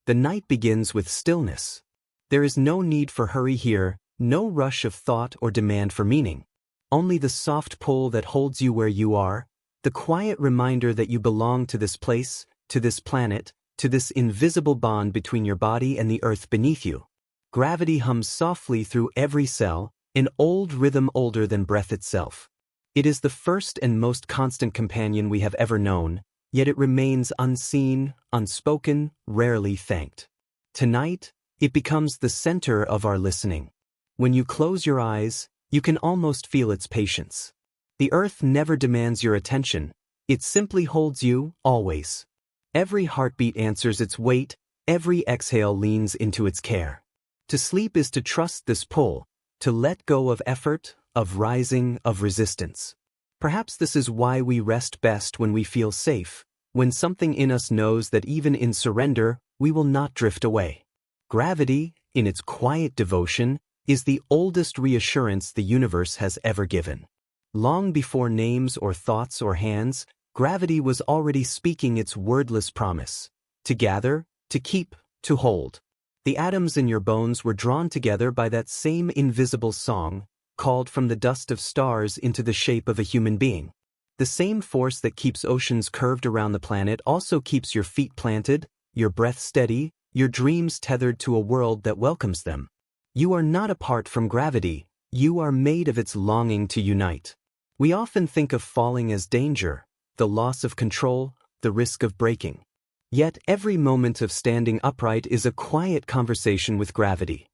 The night begins with stillness. There is no need for hurry here, no rush of thought or demand for meaning. Only the soft pull that holds you where you are, the quiet reminder that you belong to this place, to this planet, to this invisible bond between your body and the earth beneath you. Gravity hums softly through every cell, an old rhythm older than breath itself. It is the first and most constant companion we have ever known, yet it remains unseen, unspoken, rarely thanked. Tonight, it becomes the center of our listening. When you close your eyes, you can almost feel its patience. The earth never demands your attention, it simply holds you, always. Every heartbeat answers its weight, every exhale leans into its care. To sleep is to trust this pull, to let go of effort, of rising, of resistance. Perhaps this is why we rest best when we feel safe, when something in us knows that even in surrender, we will not drift away. Gravity, in its quiet devotion, is the oldest reassurance the universe has ever given. Long before names or thoughts or hands, gravity was already speaking its wordless promise. To gather, to keep, to hold. The atoms in your bones were drawn together by that same invisible song, called from the dust of stars into the shape of a human being. The same force that keeps oceans curved around the planet also keeps your feet planted, your breath steady, your dreams tethered to a world that welcomes them. You are not apart from gravity, you are made of its longing to unite. We often think of falling as danger, the loss of control, the risk of breaking. Yet every moment of standing upright is a quiet conversation with gravity.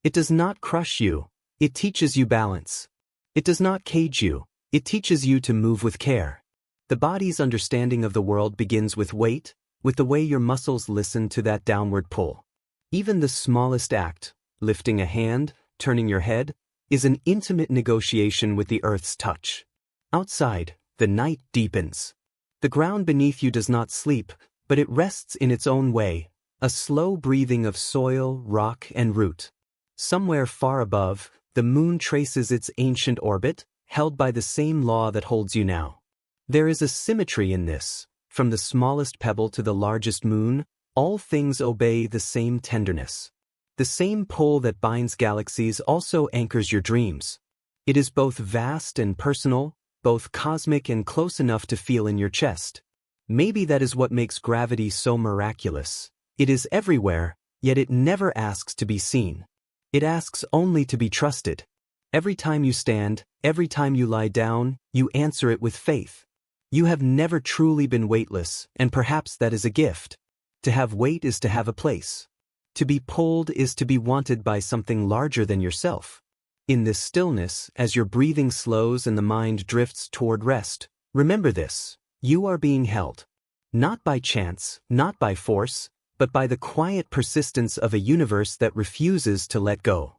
It does not crush you, it teaches you balance. It does not cage you, it teaches you to move with care. The body's understanding of the world begins with weight, with the way your muscles listen to that downward pull. Even the smallest act, lifting a hand, turning your head, is an intimate negotiation with the earth's touch. Outside, the night deepens. The ground beneath you does not sleep, but it rests in its own way, a slow breathing of soil, rock, and root. Somewhere far above, the moon traces its ancient orbit, held by the same law that holds you now. There is a symmetry in this. From the smallest pebble to the largest moon, all things obey the same tenderness. The same pull that binds galaxies also anchors your dreams. It is both vast and personal, both cosmic and close enough to feel in your chest. Maybe that is what makes gravity so miraculous. It is everywhere, yet it never asks to be seen. It asks only to be trusted. Every time you stand, every time you lie down, you answer it with faith. You have never truly been weightless, and perhaps that is a gift. To have weight is to have a place. To be pulled is to be wanted by something larger than yourself. In this stillness, as your breathing slows and the mind drifts toward rest, remember this: you are being held. Not by chance, not by force, but by the quiet persistence of a universe that refuses to let go.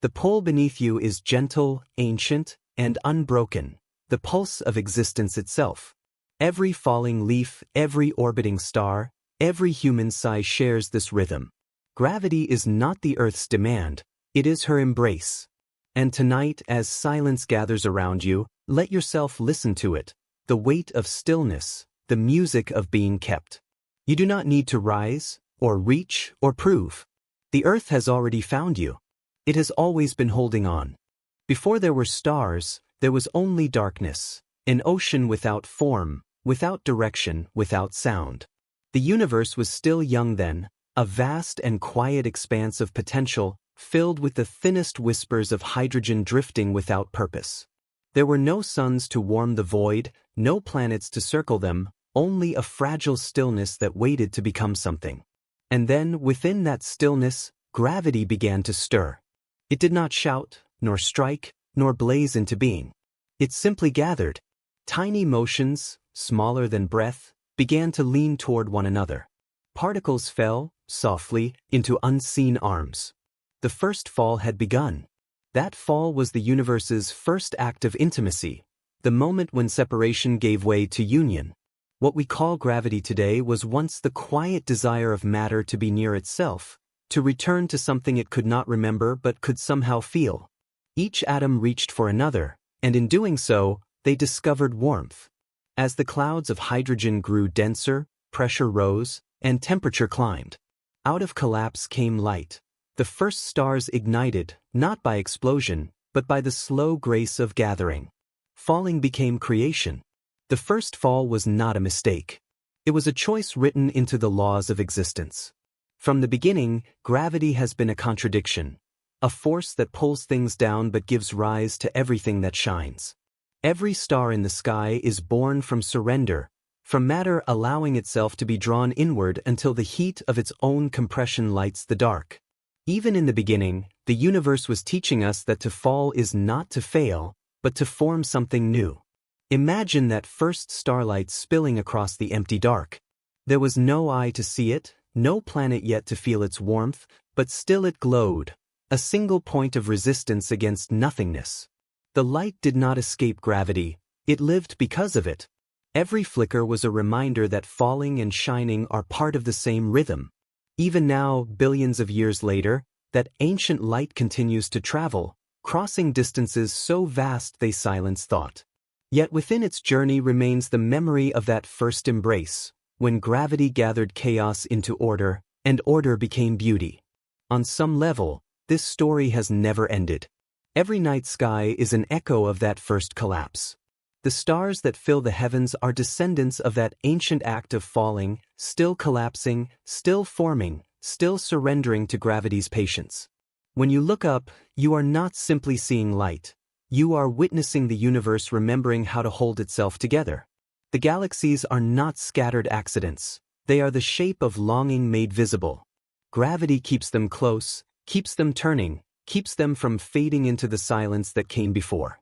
The pull beneath you is gentle, ancient, and unbroken, the pulse of existence itself. Every falling leaf, every orbiting star, every human sigh shares this rhythm. Gravity is not the Earth's demand, it is her embrace. And tonight, as silence gathers around you, let yourself listen to it, the weight of stillness, the music of being kept. You do not need to rise, or reach, or prove. The Earth has already found you. It has always been holding on. Before there were stars, there was only darkness, an ocean without form, without direction, without sound. The universe was still young then, a vast and quiet expanse of potential, filled with the thinnest whispers of hydrogen drifting without purpose. There were no suns to warm the void, no planets to circle them, only a fragile stillness that waited to become something. And then, within that stillness, gravity began to stir. It did not shout, nor strike, nor blaze into being. It simply gathered. Tiny motions, smaller than breath, began to lean toward one another. Particles fell, softly, into unseen arms. The first fall had begun. That fall was the universe's first act of intimacy, the moment when separation gave way to union. What we call gravity today was once the quiet desire of matter to be near itself, to return to something it could not remember but could somehow feel. Each atom reached for another, and in doing so, they discovered warmth. As the clouds of hydrogen grew denser, pressure rose, and temperature climbed. Out of collapse came light. The first stars ignited, not by explosion, but by the slow grace of gathering. Falling became creation. The first fall was not a mistake. It was a choice written into the laws of existence. From the beginning, gravity has been a contradiction, a force that pulls things down but gives rise to everything that shines. Every star in the sky is born from surrender, from matter allowing itself to be drawn inward until the heat of its own compression lights the dark. Even in the beginning, the universe was teaching us that to fall is not to fail, but to form something new. Imagine that first starlight spilling across the empty dark. There was no eye to see it, no planet yet to feel its warmth, but still it glowed, a single point of resistance against nothingness. The light did not escape gravity, it lived because of it. Every flicker was a reminder that falling and shining are part of the same rhythm. Even now, billions of years later, that ancient light continues to travel, crossing distances so vast they silence thought. Yet within its journey remains the memory of that first embrace, when gravity gathered chaos into order, and order became beauty. On some level, this story has never ended. Every night sky is an echo of that first collapse. The stars that fill the heavens are descendants of that ancient act of falling, still collapsing, still forming, still surrendering to gravity's patience. When you look up, you are not simply seeing light. You are witnessing the universe remembering how to hold itself together. The galaxies are not scattered accidents. They are the shape of longing made visible. Gravity keeps them close, keeps them turning, keeps them from fading into the silence that came before.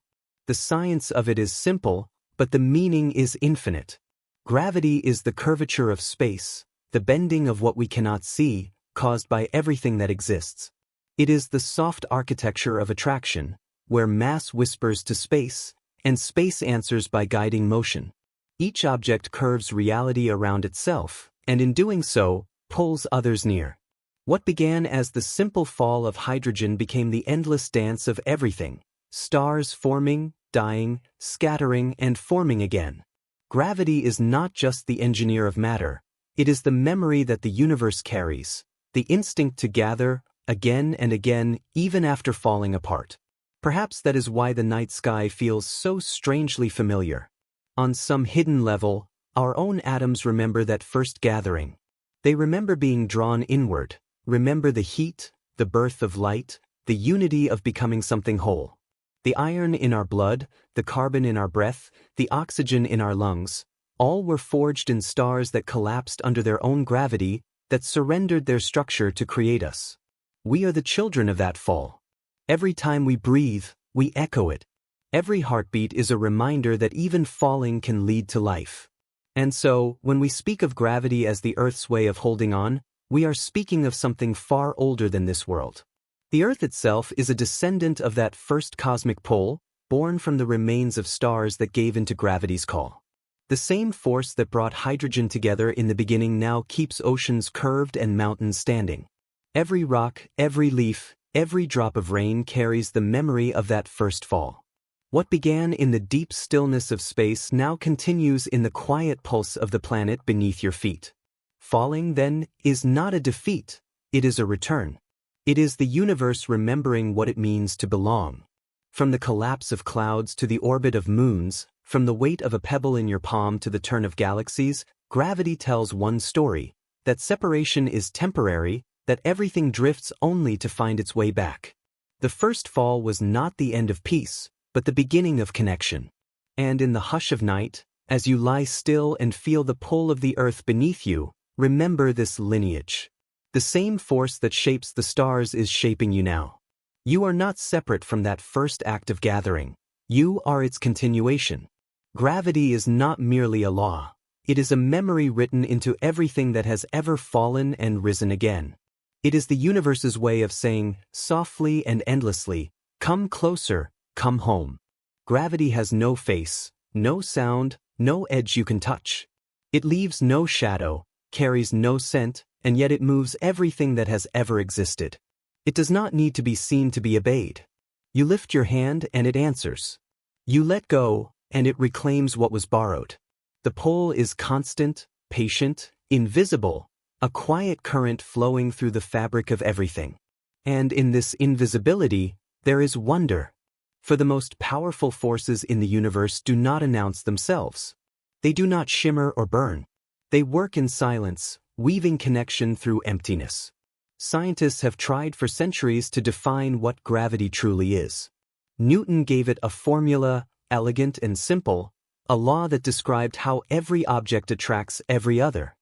The science of it is simple, but the meaning is infinite. Gravity is the curvature of space, the bending of what we cannot see, caused by everything that exists. It is the soft architecture of attraction, where mass whispers to space, and space answers by guiding motion. Each object curves reality around itself, and in doing so, pulls others near. What began as the simple fall of hydrogen became the endless dance of everything, stars forming, dying, scattering, and forming again. Gravity is not just the engineer of matter, it is the memory that the universe carries, the instinct to gather, again and again, even after falling apart. Perhaps that is why the night sky feels so strangely familiar. On some hidden level, our own atoms remember that first gathering. They remember being drawn inward, remember the heat, the birth of light, the unity of becoming something whole. The iron in our blood, the carbon in our breath, the oxygen in our lungs, all were forged in stars that collapsed under their own gravity, that surrendered their structure to create us. We are the children of that fall. Every time we breathe, we echo it. Every heartbeat is a reminder that even falling can lead to life. And so, when we speak of gravity as the Earth's way of holding on, we are speaking of something far older than this world. The Earth itself is a descendant of that first cosmic pull, born from the remains of stars that gave into gravity's call. The same force that brought hydrogen together in the beginning now keeps oceans curved and mountains standing. Every rock, every leaf, every drop of rain carries the memory of that first fall. What began in the deep stillness of space now continues in the quiet pulse of the planet beneath your feet. Falling, then, is not a defeat, it is a return. It is the universe remembering what it means to belong. From the collapse of clouds to the orbit of moons, from the weight of a pebble in your palm to the turn of galaxies, gravity tells one story, that separation is temporary, that everything drifts only to find its way back. The first fall was not the end of peace, but the beginning of connection. And in the hush of night, as you lie still and feel the pull of the earth beneath you, remember this lineage. The same force that shapes the stars is shaping you now. You are not separate from that first act of gathering. You are its continuation. Gravity is not merely a law. It is a memory written into everything that has ever fallen and risen again. It is the universe's way of saying, softly and endlessly, come closer, come home. Gravity has no face, no sound, no edge you can touch. It leaves no shadow, carries no scent, and yet it moves everything that has ever existed. It does not need to be seen to be obeyed. You lift your hand and it answers. You let go, and it reclaims what was borrowed. The pull is constant, patient, invisible, a quiet current flowing through the fabric of everything. And in this invisibility, there is wonder. For the most powerful forces in the universe do not announce themselves. They do not shimmer or burn. They work in silence, weaving connection through emptiness. Scientists have tried for centuries to define what gravity truly is. Newton gave it a formula, elegant and simple, a law that described how every object attracts every other.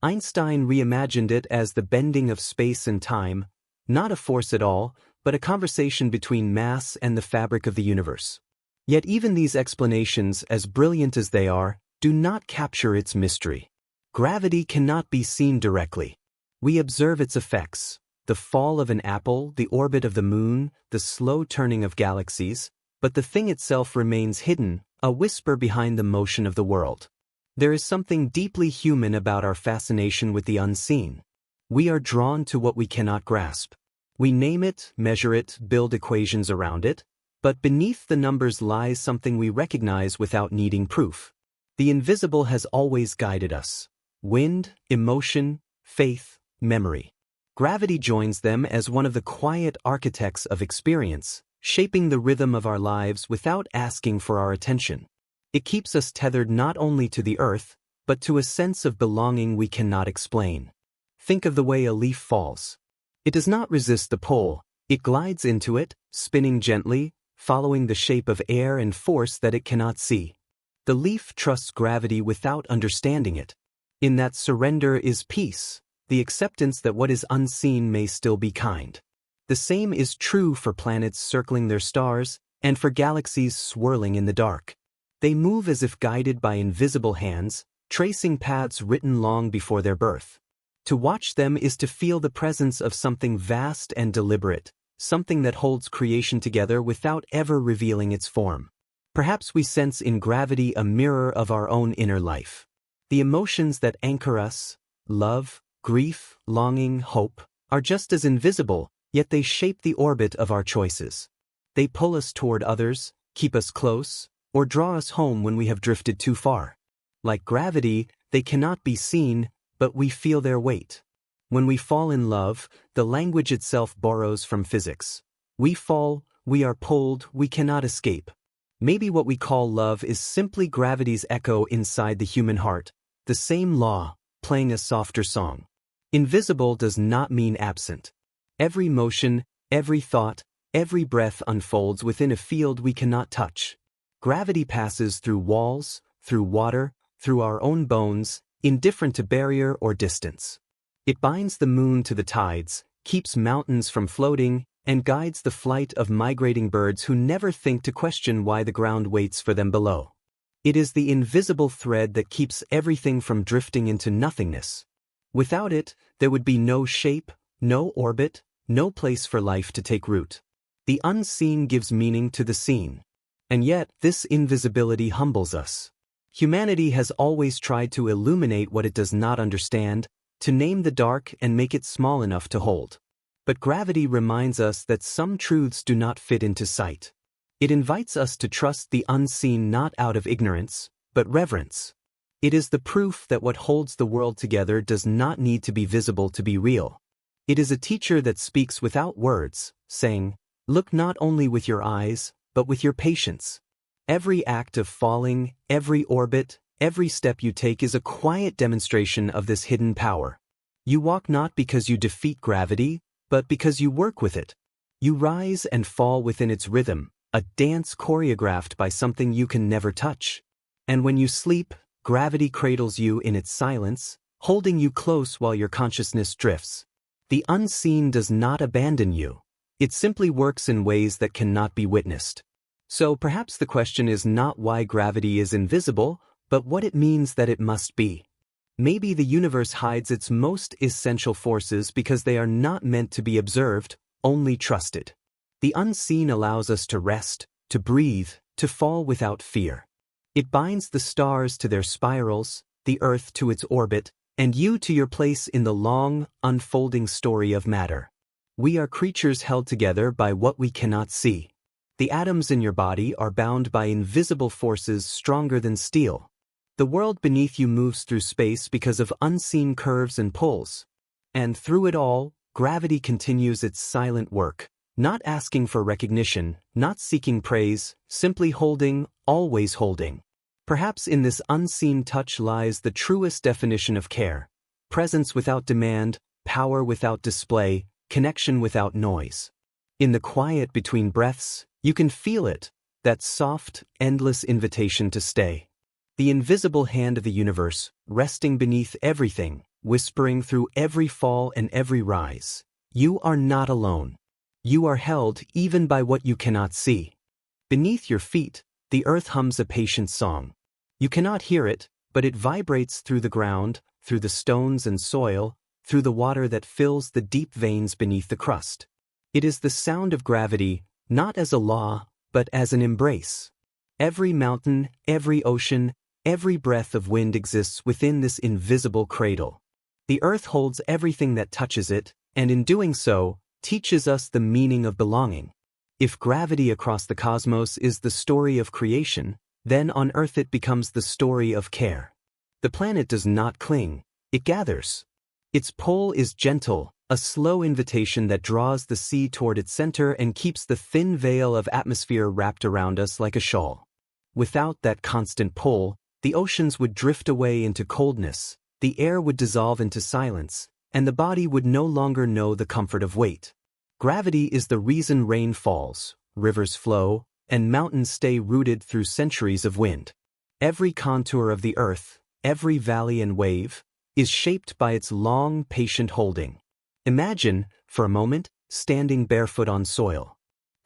Einstein reimagined it as the bending of space and time, not a force at all, but a conversation between mass and the fabric of the universe. Yet even these explanations, as brilliant as they are, do not capture its mystery. Gravity cannot be seen directly. We observe its effects: the fall of an apple, the orbit of the moon, the slow turning of galaxies, but the thing itself remains hidden, a whisper behind the motion of the world. There is something deeply human about our fascination with the unseen. We are drawn to what we cannot grasp. We name it, measure it, build equations around it, but beneath the numbers lies something we recognize without needing proof. The invisible has always guided us. Wind, emotion, faith, memory. Gravity joins them as one of the quiet architects of experience, shaping the rhythm of our lives without asking for our attention. It keeps us tethered not only to the earth, but to a sense of belonging we cannot explain. Think of the way a leaf falls. It does not resist the pull, it glides into it, spinning gently, following the shape of air and force that it cannot see. The leaf trusts gravity without understanding it. In that surrender is peace, the acceptance that what is unseen may still be kind. The same is true for planets circling their stars, and for galaxies swirling in the dark. They move as if guided by invisible hands, tracing paths written long before their birth. To watch them is to feel the presence of something vast and deliberate, something that holds creation together without ever revealing its form. Perhaps we sense in gravity a mirror of our own inner life. The emotions that anchor us, love, grief, longing, hope, are just as invisible, yet they shape the orbit of our choices. They pull us toward others, keep us close, or draw us home when we have drifted too far. Like gravity, they cannot be seen, but we feel their weight. When we fall in love, the language itself borrows from physics. We fall, we are pulled, we cannot escape. Maybe what we call love is simply gravity's echo inside the human heart, the same law, playing a softer song. Invisible does not mean absent. Every motion, every thought, every breath unfolds within a field we cannot touch. Gravity passes through walls, through water, through our own bones, indifferent to barrier or distance. It binds the moon to the tides, keeps mountains from floating, and guides the flight of migrating birds who never think to question why the ground waits for them below. It is the invisible thread that keeps everything from drifting into nothingness. Without it, there would be no shape, no orbit, no place for life to take root. The unseen gives meaning to the seen. And yet, this invisibility humbles us. Humanity has always tried to illuminate what it does not understand, to name the dark and make it small enough to hold. But gravity reminds us that some truths do not fit into sight. It invites us to trust the unseen not out of ignorance, but reverence. It is the proof that what holds the world together does not need to be visible to be real. It is a teacher that speaks without words, saying, "Look not only with your eyes, but with your patience." Every act of falling, every orbit, every step you take is a quiet demonstration of this hidden power. You walk not because you defeat gravity, but because you work with it. You rise and fall within its rhythm, a dance choreographed by something you can never touch. And when you sleep, gravity cradles you in its silence, holding you close while your consciousness drifts. The unseen does not abandon you. It simply works in ways that cannot be witnessed. So perhaps the question is not why gravity is invisible, but what it means that it must be. Maybe the universe hides its most essential forces because they are not meant to be observed, only trusted. The unseen allows us to rest, to breathe, to fall without fear. It binds the stars to their spirals, the earth to its orbit, and you to your place in the long, unfolding story of matter. We are creatures held together by what we cannot see. The atoms in your body are bound by invisible forces stronger than steel. The world beneath you moves through space because of unseen curves and pulls. And through it all, gravity continues its silent work, not asking for recognition, not seeking praise, simply holding, always holding. Perhaps in this unseen touch lies the truest definition of care: presence without demand, power without display, connection without noise. In the quiet between breaths, you can feel it, that soft, endless invitation to stay. The invisible hand of the universe, resting beneath everything, whispering through every fall and every rise. You are not alone. You are held even by what you cannot see. Beneath your feet, the earth hums a patient song. You cannot hear it, but it vibrates through the ground, through the stones and soil, through the water that fills the deep veins beneath the crust. It is the sound of gravity, not as a law, but as an embrace. Every mountain, every ocean, every breath of wind exists within this invisible cradle. The earth holds everything that touches it, and in doing so, teaches us the meaning of belonging. If gravity across the cosmos is the story of creation, then on Earth it becomes the story of care. The planet does not cling, it gathers. Its pull is gentle, a slow invitation that draws the sea toward its center and keeps the thin veil of atmosphere wrapped around us like a shawl. Without that constant pull, the oceans would drift away into coldness, the air would dissolve into silence, and the body would no longer know the comfort of weight. Gravity is the reason rain falls, rivers flow, and mountains stay rooted through centuries of wind. Every contour of the earth, every valley and wave, is shaped by its long, patient holding. Imagine, for a moment, standing barefoot on soil.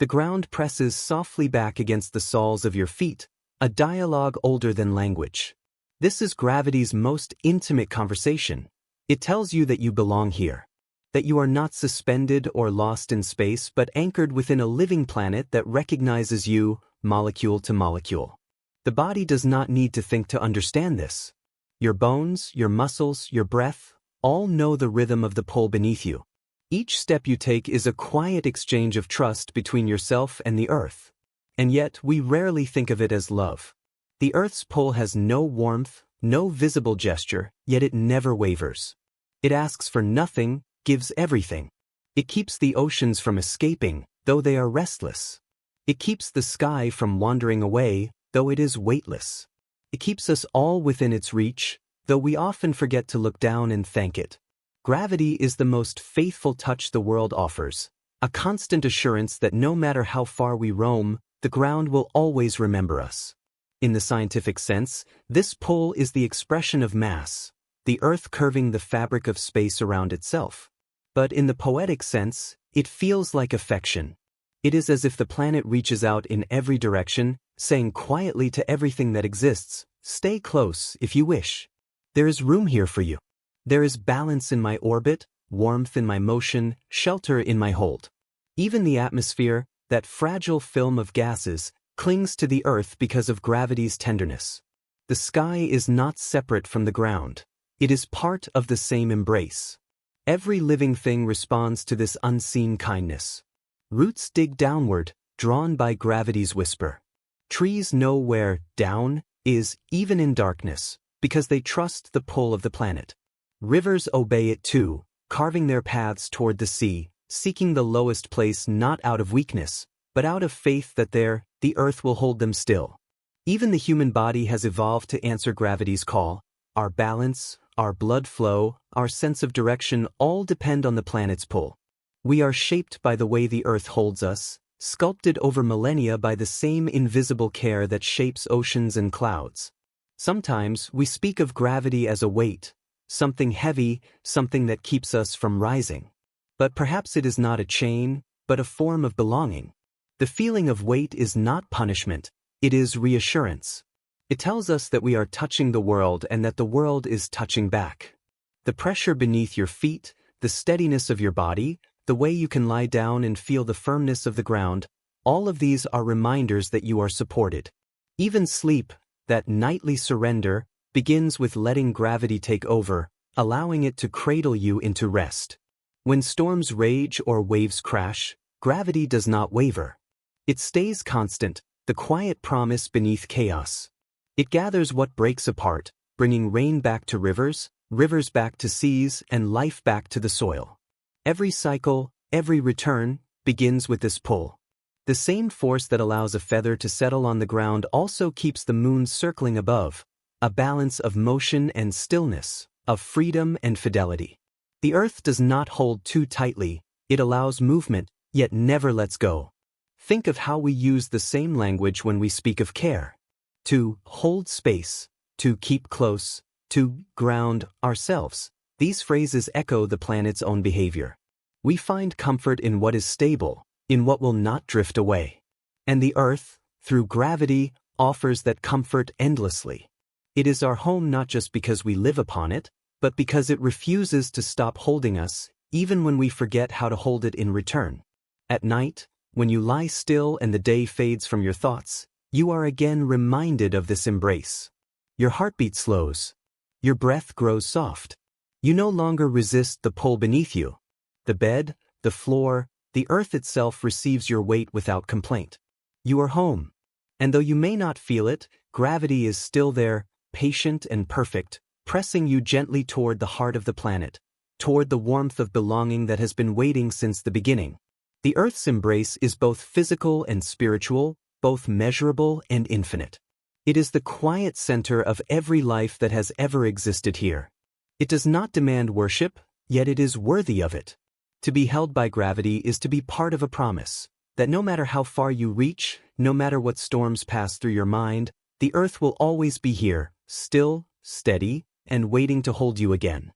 The ground presses softly back against the soles of your feet, a dialogue older than language. This is gravity's most intimate conversation. It tells you that you belong here, that you are not suspended or lost in space but anchored within a living planet that recognizes you, molecule to molecule. The body does not need to think to understand this. Your bones, your muscles, your breath, all know the rhythm of the pull beneath you. Each step you take is a quiet exchange of trust between yourself and the earth. And yet, we rarely think of it as love. The earth's pull has no warmth, no visible gesture, yet it never wavers. It asks for nothing, gives everything. It keeps the oceans from escaping, though they are restless. It keeps the sky from wandering away, though it is weightless. It keeps us all within its reach, though we often forget to look down and thank it. Gravity is the most faithful touch the world offers, a constant assurance that no matter how far we roam, the ground will always remember us. In the scientific sense, this pull is the expression of mass, the earth curving the fabric of space around itself. But in the poetic sense, it feels like affection. It is as if the planet reaches out in every direction, saying quietly to everything that exists, "Stay close if you wish. There is room here for you. There is balance in my orbit, warmth in my motion, shelter in my hold." Even the atmosphere, that fragile film of gases, clings to the earth because of gravity's tenderness. The sky is not separate from the ground. It is part of the same embrace. Every living thing responds to this unseen kindness. Roots dig downward, drawn by gravity's whisper. Trees know where down is, even in darkness, because they trust the pull of the planet. Rivers obey it too, carving their paths toward the sea, seeking the lowest place not out of weakness, but out of faith that there, the earth will hold them still. Even the human body has evolved to answer gravity's call. Our balance, our blood flow, our sense of direction all depend on the planet's pull. We are shaped by the way the earth holds us, sculpted over millennia by the same invisible care that shapes oceans and clouds. Sometimes we speak of gravity as a weight, something heavy, something that keeps us from rising. But perhaps it is not a chain, but a form of belonging. The feeling of weight is not punishment, it is reassurance. It tells us that we are touching the world and that the world is touching back. The pressure beneath your feet, the steadiness of your body, the way you can lie down and feel the firmness of the ground, all of these are reminders that you are supported. Even sleep, that nightly surrender, begins with letting gravity take over, allowing it to cradle you into rest. When storms rage or waves crash, gravity does not waver. It stays constant, the quiet promise beneath chaos. It gathers what breaks apart, bringing rain back to rivers, rivers back to seas, and life back to the soil. Every cycle, every return, begins with this pull. The same force that allows a feather to settle on the ground also keeps the moon circling above, a balance of motion and stillness, of freedom and fidelity. The earth does not hold too tightly, it allows movement, yet never lets go. Think of how we use the same language when we speak of care. To hold space, to keep close, to ground ourselves. These phrases echo the planet's own behavior. We find comfort in what is stable, in what will not drift away. And the earth, through gravity, offers that comfort endlessly. It is our home not just because we live upon it, but because it refuses to stop holding us, even when we forget how to hold it in return. At night, when you lie still and the day fades from your thoughts, you are again reminded of this embrace. Your heartbeat slows. Your breath grows soft. You no longer resist the pull beneath you. The bed, the floor, the earth itself receives your weight without complaint. You are home. And though you may not feel it, gravity is still there, patient and perfect, pressing you gently toward the heart of the planet, toward the warmth of belonging that has been waiting since the beginning. The earth's embrace is both physical and spiritual, both measurable and infinite. It is the quiet center of every life that has ever existed here. It does not demand worship, yet it is worthy of it. To be held by gravity is to be part of a promise, that no matter how far you reach, no matter what storms pass through your mind, the earth will always be here, still, steady, and waiting to hold you again.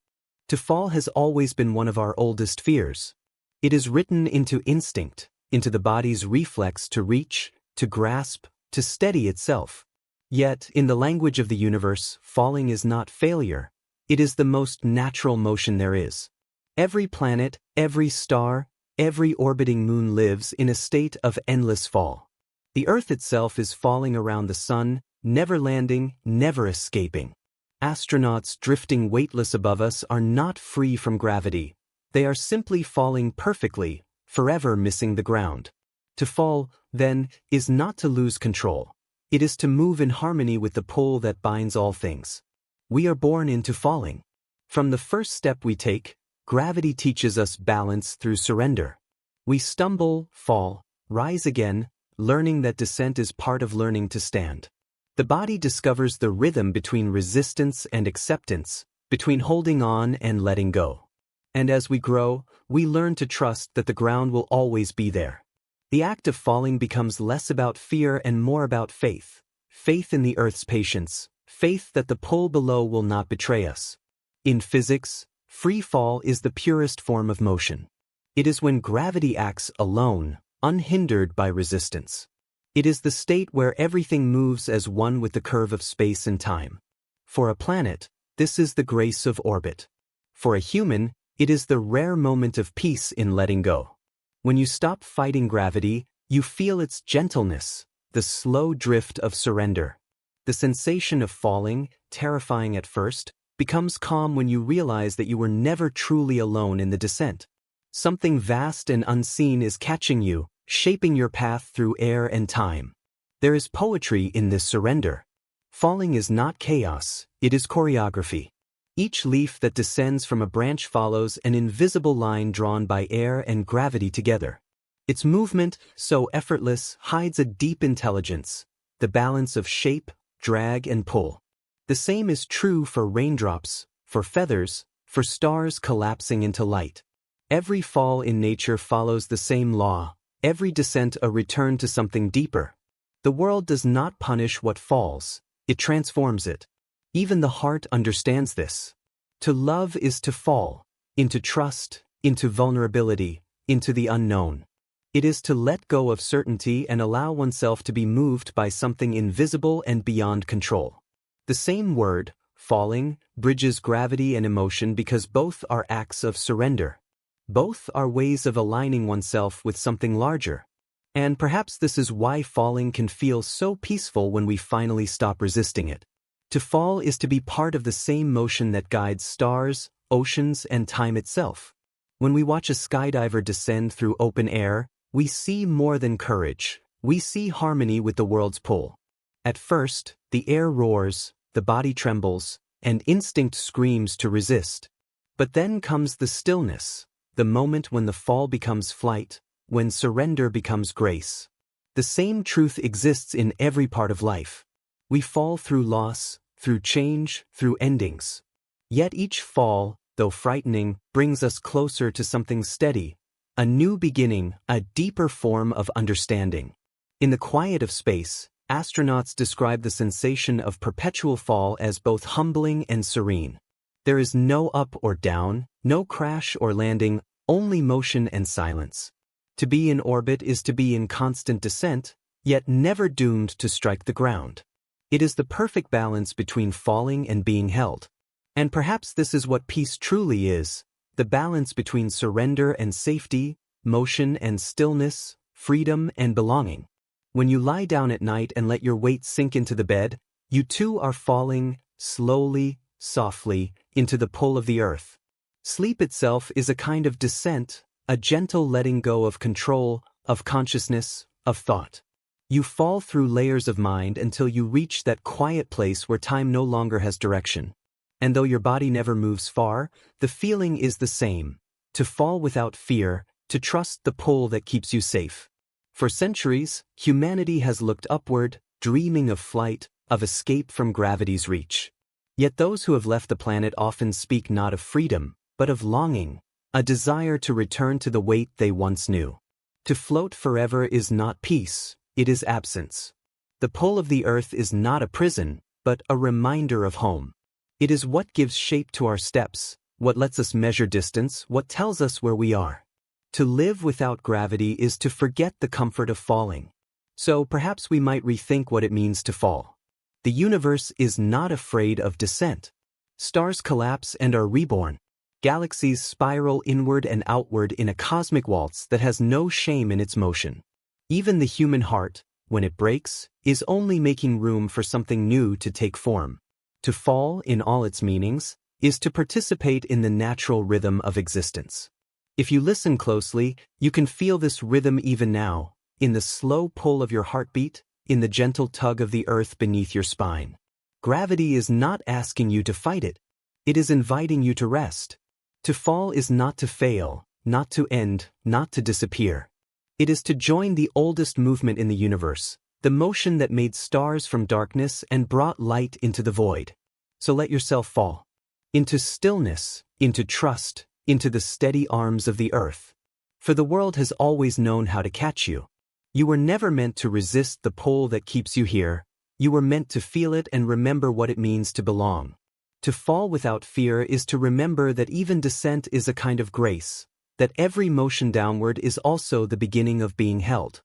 To fall has always been one of our oldest fears. It is written into instinct, into the body's reflex to reach, to grasp, to steady itself. Yet, in the language of the universe, falling is not failure. It is the most natural motion there is. Every planet, every star, every orbiting moon lives in a state of endless fall. The earth itself is falling around the sun, never landing, never escaping. Astronauts drifting weightless above us are not free from gravity. They are simply falling perfectly, forever missing the ground. To fall, then, is not to lose control. It is to move in harmony with the pull that binds all things. We are born into falling. From the first step we take, gravity teaches us balance through surrender. We stumble, fall, rise again, learning that descent is part of learning to stand. The body discovers the rhythm between resistance and acceptance, between holding on and letting go. And as we grow, we learn to trust that the ground will always be there. The act of falling becomes less about fear and more about faith. Faith in the earth's patience, faith that the pull below will not betray us. In physics, free fall is the purest form of motion. It is when gravity acts alone, unhindered by resistance. It is the state where everything moves as one with the curve of space and time. For a planet, this is the grace of orbit. For a human, it is the rare moment of peace in letting go. When you stop fighting gravity, you feel its gentleness, the slow drift of surrender. The sensation of falling, terrifying at first, becomes calm when you realize that you were never truly alone in the descent. Something vast and unseen is catching you, shaping your path through air and time. There is poetry in this surrender. Falling is not chaos, it is choreography. Each leaf that descends from a branch follows an invisible line drawn by air and gravity together. Its movement, so effortless, hides a deep intelligence, the balance of shape, drag, and pull. The same is true for raindrops, for feathers, for stars collapsing into light. Every fall in nature follows the same law, every descent a return to something deeper. The world does not punish what falls, it transforms it. Even the heart understands this. To love is to fall, into trust, into vulnerability, into the unknown. It is to let go of certainty and allow oneself to be moved by something invisible and beyond control. The same word, falling, bridges gravity and emotion because both are acts of surrender. Both are ways of aligning oneself with something larger. And perhaps this is why falling can feel so peaceful when we finally stop resisting it. To fall is to be part of the same motion that guides stars, oceans, and time itself. When we watch a skydiver descend through open air, we see more than courage. We see harmony with the world's pull. At first, the air roars, the body trembles, and instinct screams to resist. But then comes the stillness, the moment when the fall becomes flight, when surrender becomes grace. The same truth exists in every part of life. We fall through loss, through change, through endings. Yet each fall, though frightening, brings us closer to something steady, a new beginning, a deeper form of understanding. In the quiet of space, astronauts describe the sensation of perpetual fall as both humbling and serene. There is no up or down, no crash or landing, only motion and silence. To be in orbit is to be in constant descent, yet never doomed to strike the ground. It is the perfect balance between falling and being held. And perhaps this is what peace truly is, the balance between surrender and safety, motion and stillness, freedom and belonging. When you lie down at night and let your weight sink into the bed, you too are falling, slowly, softly, into the pull of the earth. Sleep itself is a kind of descent, a gentle letting go of control, of consciousness, of thought. You fall through layers of mind until you reach that quiet place where time no longer has direction. And though your body never moves far, the feeling is the same: to fall without fear, to trust the pull that keeps you safe. For centuries, humanity has looked upward, dreaming of flight, of escape from gravity's reach. Yet those who have left the planet often speak not of freedom, but of longing, a desire to return to the weight they once knew. To float forever is not peace, it is absence. The pull of the earth is not a prison, but a reminder of home. It is what gives shape to our steps, what lets us measure distance, what tells us where we are. To live without gravity is to forget the comfort of falling. So perhaps we might rethink what it means to fall. The universe is not afraid of descent. Stars collapse and are reborn. Galaxies spiral inward and outward in a cosmic waltz that has no shame in its motion. Even the human heart, when it breaks, is only making room for something new to take form. To fall, in all its meanings, is to participate in the natural rhythm of existence. If you listen closely, you can feel this rhythm even now, in the slow pull of your heartbeat, in the gentle tug of the earth beneath your spine. Gravity is not asking you to fight it. It is inviting you to rest. To fall is not to fail, not to end, not to disappear. It is to join the oldest movement in the universe, the motion that made stars from darkness and brought light into the void. So let yourself fall. Into stillness, into trust, into the steady arms of the earth. For the world has always known how to catch you. You were never meant to resist the pull that keeps you here. You were meant to feel it and remember what it means to belong. To fall without fear is to remember that even descent is a kind of grace, that every motion downward is also the beginning of being held.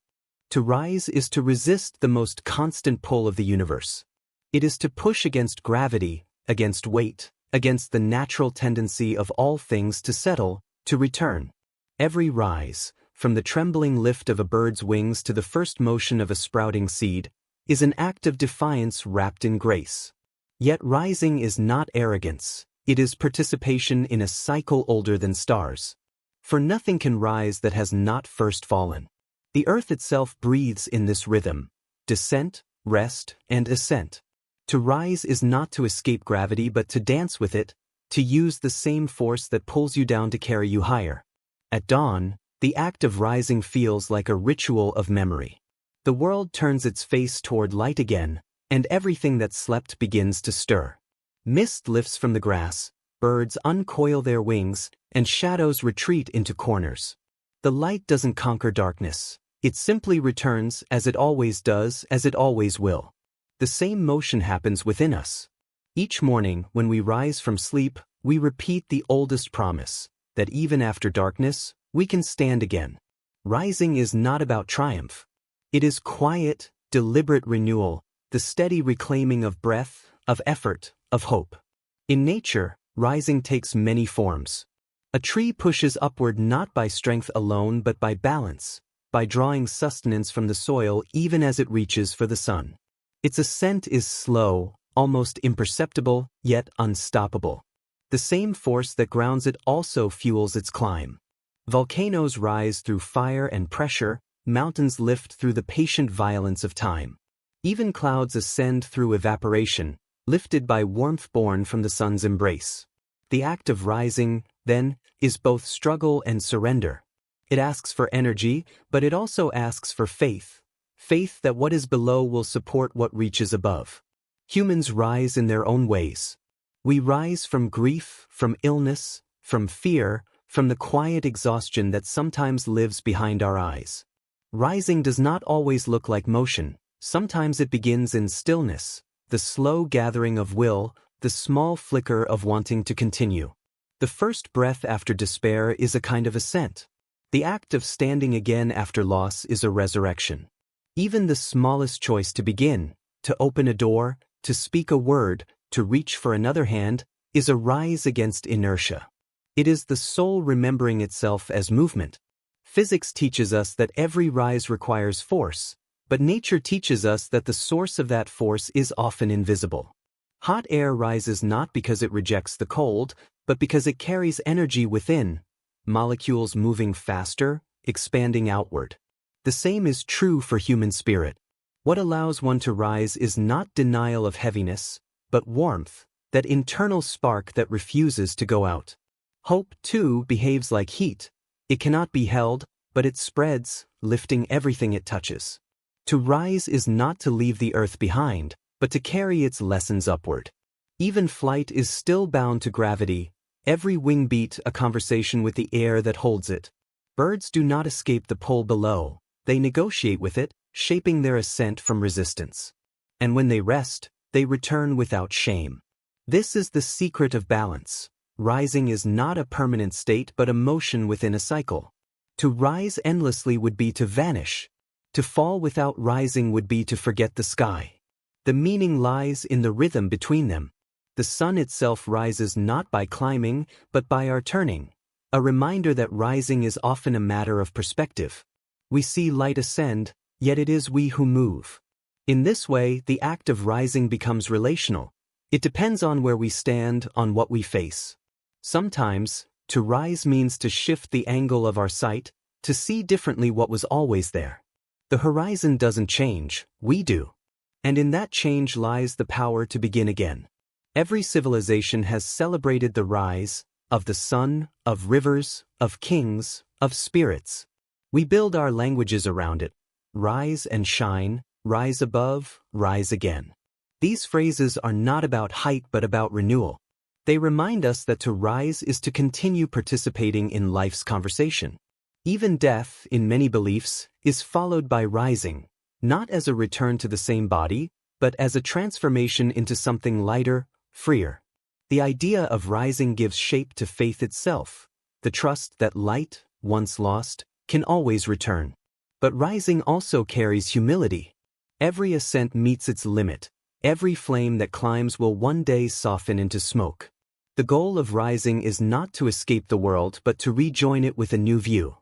To rise is to resist the most constant pull of the universe. It is to push against gravity, against weight, against the natural tendency of all things to settle, to return. Every rise, from the trembling lift of a bird's wings to the first motion of a sprouting seed, is an act of defiance wrapped in grace. Yet rising is not arrogance, it is participation in a cycle older than stars. For nothing can rise that has not first fallen. The earth itself breathes in this rhythm: descent, rest, and ascent. To rise is not to escape gravity but to dance with it, to use the same force that pulls you down to carry you higher. At dawn, the act of rising feels like a ritual of memory. The world turns its face toward light again, and everything that slept begins to stir. Mist lifts from the grass, birds uncoil their wings, and shadows retreat into corners. The light doesn't conquer darkness. It simply returns, as it always does, as it always will. The same motion happens within us. Each morning, when we rise from sleep, we repeat the oldest promise, that even after darkness, we can stand again. Rising is not about triumph. It is quiet, deliberate renewal, the steady reclaiming of breath, of effort, of hope. In nature, rising takes many forms. A tree pushes upward not by strength alone but by balance, by drawing sustenance from the soil even as it reaches for the sun. Its ascent is slow, almost imperceptible, yet unstoppable. The same force that grounds it also fuels its climb. Volcanoes rise through fire and pressure, mountains lift through the patient violence of time. Even clouds ascend through evaporation, lifted by warmth born from the sun's embrace. The act of rising, then, is both struggle and surrender. It asks for energy, but it also asks for faith. Faith that what is below will support what reaches above. Humans rise in their own ways. We rise from grief, from illness, from fear, from the quiet exhaustion that sometimes lives behind our eyes. Rising does not always look like motion. Sometimes it begins in stillness, the slow gathering of will, the small flicker of wanting to continue. The first breath after despair is a kind of ascent. The act of standing again after loss is a resurrection. Even the smallest choice to begin, to open a door, to speak a word, to reach for another hand, is a rise against inertia. It is the soul remembering itself as movement. Physics teaches us that every rise requires force, but nature teaches us that the source of that force is often invisible. Hot air rises not because it rejects the cold, but because it carries energy within, molecules moving faster, expanding outward. The same is true for human spirit. What allows one to rise is not denial of heaviness, but warmth, that internal spark that refuses to go out. Hope, too, behaves like heat. It cannot be held, but it spreads, lifting everything it touches. To rise is not to leave the earth behind, but to carry its lessons upward. Even flight is still bound to gravity, every wing beat a conversation with the air that holds it. Birds do not escape the pull below, they negotiate with it, shaping their ascent from resistance. And when they rest, they return without shame. This is the secret of balance. Rising is not a permanent state but a motion within a cycle. To rise endlessly would be to vanish. To fall without rising would be to forget the sky. The meaning lies in the rhythm between them. The sun itself rises not by climbing, but by our turning, a reminder that rising is often a matter of perspective. We see light ascend, yet it is we who move. In this way, the act of rising becomes relational. It depends on where we stand, on what we face. Sometimes, to rise means to shift the angle of our sight, to see differently what was always there. The horizon doesn't change, we do. And in that change lies the power to begin again. Every civilization has celebrated the rise of the sun, of rivers, of kings, of spirits. We build our languages around it. Rise and shine, rise above, rise again. These phrases are not about height but about renewal. They remind us that to rise is to continue participating in life's conversation. Even death, in many beliefs, is followed by rising, not as a return to the same body, but as a transformation into something lighter, freer. The idea of rising gives shape to faith itself, the trust that light, once lost, can always return. But rising also carries humility. Every ascent meets its limit. Every flame that climbs will one day soften into smoke. The goal of rising is not to escape the world but to rejoin it with a new view.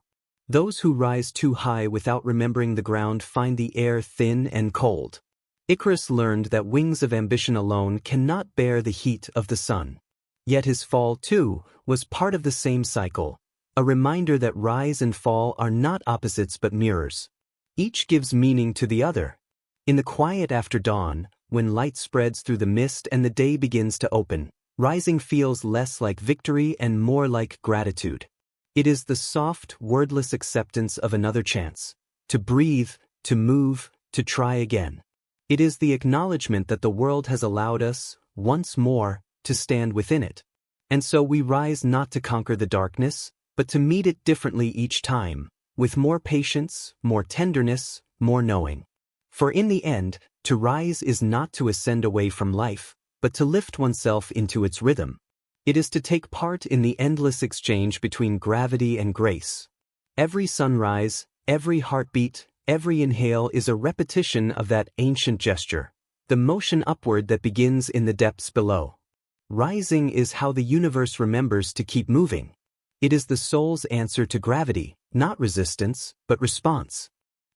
Those who rise too high without remembering the ground find the air thin and cold. Icarus learned that wings of ambition alone cannot bear the heat of the sun. Yet his fall, too, was part of the same cycle, a reminder that rise and fall are not opposites but mirrors. Each gives meaning to the other. In the quiet after dawn, when light spreads through the mist and the day begins to open, rising feels less like victory and more like gratitude. It is the soft, wordless acceptance of another chance, to breathe, to move, to try again. It is the acknowledgement that the world has allowed us, once more, to stand within it. And so we rise not to conquer the darkness, but to meet it differently each time, with more patience, more tenderness, more knowing. For in the end, to rise is not to ascend away from life, but to lift oneself into its rhythm. It is to take part in the endless exchange between gravity and grace. Every sunrise, every heartbeat, every inhale is a repetition of that ancient gesture, the motion upward that begins in the depths below. Rising is how the universe remembers to keep moving. It is the soul's answer to gravity, not resistance, but response.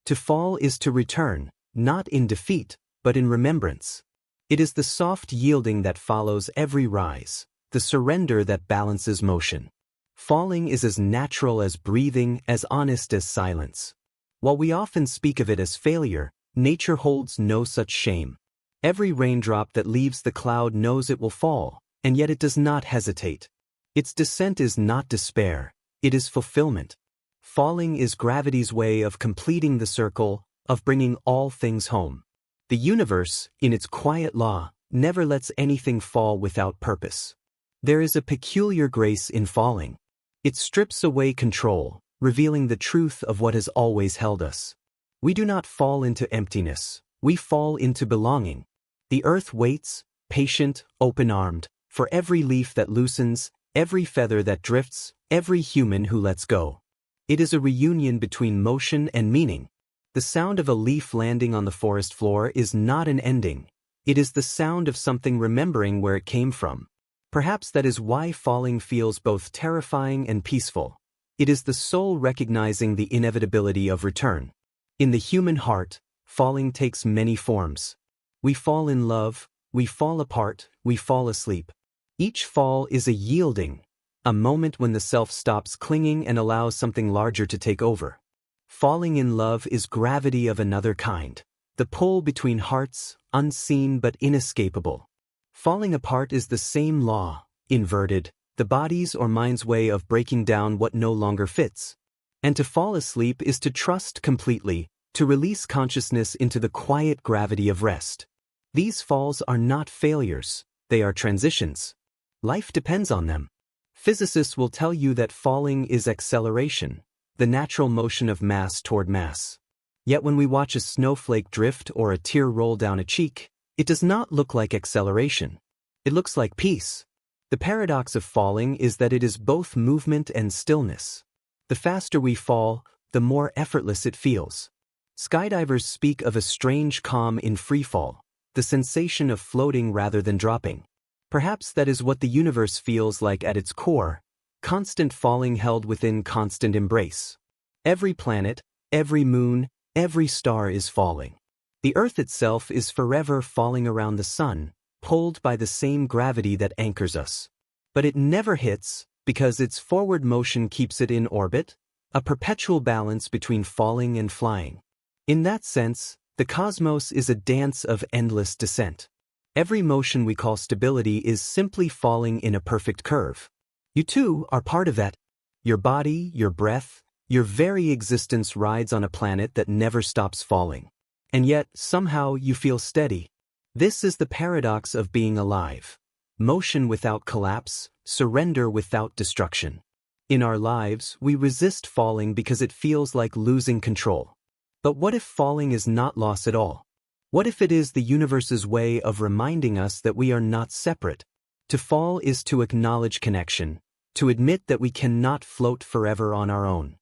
To fall is to return, not in defeat, but in remembrance. It is the soft yielding that follows every rise, the surrender that balances motion. Falling is as natural as breathing, as honest as silence. While we often speak of it as failure, Nature holds no such shame. Every raindrop that leaves the cloud knows it will fall, and yet it does not hesitate. Its descent is not despair, it is fulfillment. Falling is gravity's way of completing the circle, of bringing all things home. The universe, in its quiet law, never lets anything fall without purpose. There is a peculiar grace in falling. It strips away control, revealing the truth of what has always held us. We do not fall into emptiness, we fall into belonging. The earth waits, patient, open-armed, for every leaf that loosens, every feather that drifts, every human who lets go. It is a reunion between motion and meaning. The sound of a leaf landing on the forest floor is not an ending. It is the sound of something remembering where it came from. Perhaps that is why falling feels both terrifying and peaceful. It is the soul recognizing the inevitability of return. In the human heart, falling takes many forms. We fall in love, we fall apart, we fall asleep. Each fall is a yielding, a moment when the self stops clinging and allows something larger to take over. Falling in love is gravity of another kind, the pull between hearts, unseen but inescapable. Falling apart is the same law, inverted, the body's or mind's way of breaking down what no longer fits. And to fall asleep is to trust completely, to release consciousness into the quiet gravity of rest. These falls are not failures, they are transitions. Life depends on them. Physicists will tell you that falling is acceleration, the natural motion of mass toward mass. Yet when we watch a snowflake drift or a tear roll down a cheek, it does not look like acceleration. It looks like peace. The paradox of falling is that it is both movement and stillness. The faster we fall, the more effortless it feels. Skydivers speak of a strange calm in freefall, the sensation of floating rather than dropping. Perhaps that is what the universe feels like at its core, constant falling held within constant embrace. Every planet, every moon, every star is falling. The Earth itself is forever falling around the sun, pulled by the same gravity that anchors us. But it never hits, because its forward motion keeps it in orbit, a perpetual balance between falling and flying. In that sense, the cosmos is a dance of endless descent. Every motion we call stability is simply falling in a perfect curve. You too are part of that. Your body, your breath, your very existence rides on a planet that never stops falling. And yet, somehow, you feel steady. This is the paradox of being alive. Motion without collapse, surrender without destruction. In our lives, we resist falling because it feels like losing control. But what if falling is not loss at all? What if it is the universe's way of reminding us that we are not separate? To fall is to acknowledge connection, to admit that we cannot float forever on our own.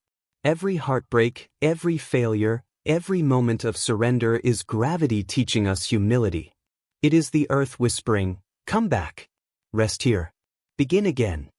Every heartbreak, every failure, every moment of surrender is gravity teaching us humility. It is the earth whispering, "Come back. Rest here. Begin again."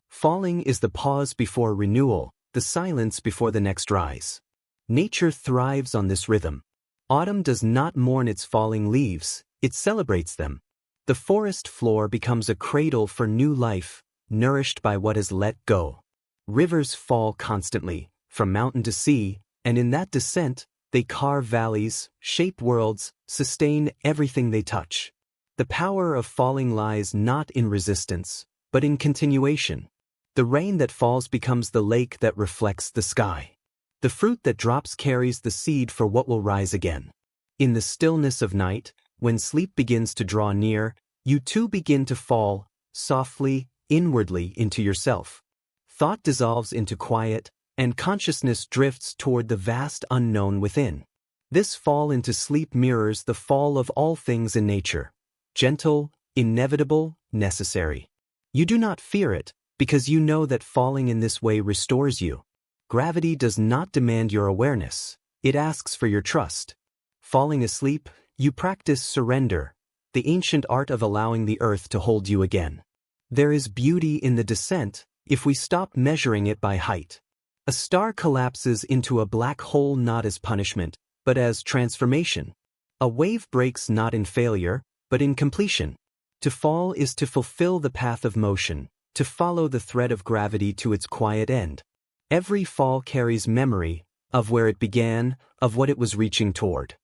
Falling is the pause before renewal, the silence before the next rise. Nature thrives on this rhythm. Autumn does not mourn its falling leaves, it celebrates them. The forest floor becomes a cradle for new life, nourished by what is let go. Rivers fall constantly, from mountain to sea, and in that descent, they carve valleys, shape worlds, sustain everything they touch. The power of falling lies not in resistance, but in continuation. The rain that falls becomes the lake that reflects the sky. The fruit that drops carries the seed for what will rise again. In the stillness of night, when sleep begins to draw near, you too begin to fall, softly, inwardly into yourself. Thought dissolves into quiet, and consciousness drifts toward the vast unknown within. This fall into sleep mirrors the fall of all things in nature. Gentle, inevitable, necessary. You do not fear it, because you know that falling in this way restores you. Gravity does not demand your awareness, it asks for your trust. Falling asleep, you practice surrender, the ancient art of allowing the earth to hold you again. There is beauty in the descent, if we stop measuring it by height. A star collapses into a black hole not as punishment, but as transformation. A wave breaks not in failure, but in completion. To fall is to fulfill the path of motion, to follow the thread of gravity to its quiet end. Every fall carries memory, of where it began, of what it was reaching toward.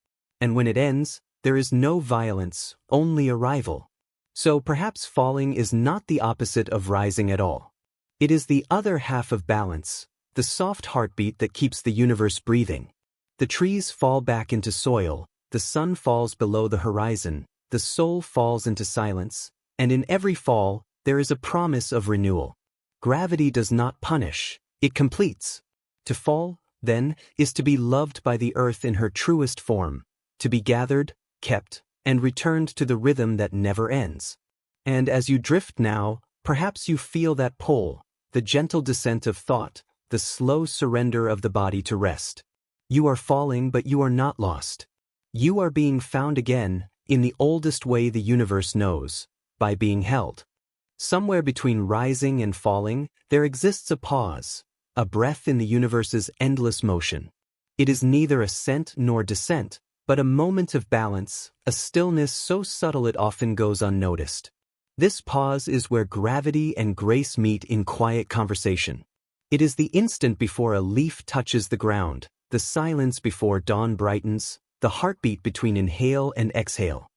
and when it ends, there is no violence, only arrival. So perhaps falling is not the opposite of rising at all. It is the other half of balance, the soft heartbeat that keeps the universe breathing. The trees fall back into soil, the sun falls below the horizon, the soul falls into silence, and in every fall, there is a promise of renewal. Gravity does not punish, it completes. To fall, then, is to be loved by the earth in her truest form, to be gathered, kept, and returned to the rhythm that never ends. And as you drift now, perhaps you feel that pull, the gentle descent of thought, the slow surrender of the body to rest. You are falling, but you are not lost. You are being found again, in the oldest way the universe knows, by being held. Somewhere between rising and falling, there exists a pause, a breath in the universe's endless motion. It is neither ascent nor descent, but a moment of balance, a stillness so subtle it often goes unnoticed. This pause is where gravity and grace meet in quiet conversation. It is the instant before a leaf touches the ground, the silence before dawn brightens, the heartbeat between inhale and exhale.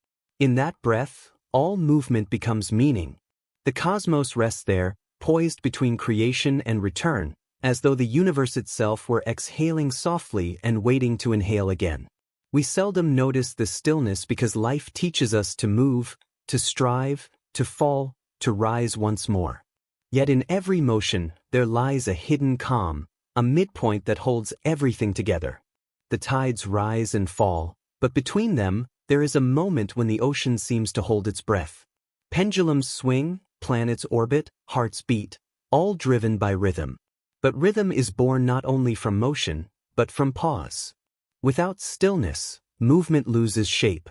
In that breath, all movement becomes meaning. The cosmos rests there, poised between creation and return, as though the universe itself were exhaling softly and waiting to inhale again. We seldom notice this stillness because life teaches us to move, to strive, to fall, to rise once more. Yet in every motion, there lies a hidden calm, a midpoint that holds everything together. The tides rise and fall, but between them, there is a moment when the ocean seems to hold its breath. Pendulums swing, planets orbit, hearts beat, all driven by rhythm. But rhythm is born not only from motion, but from pause. Without stillness, movement loses shape.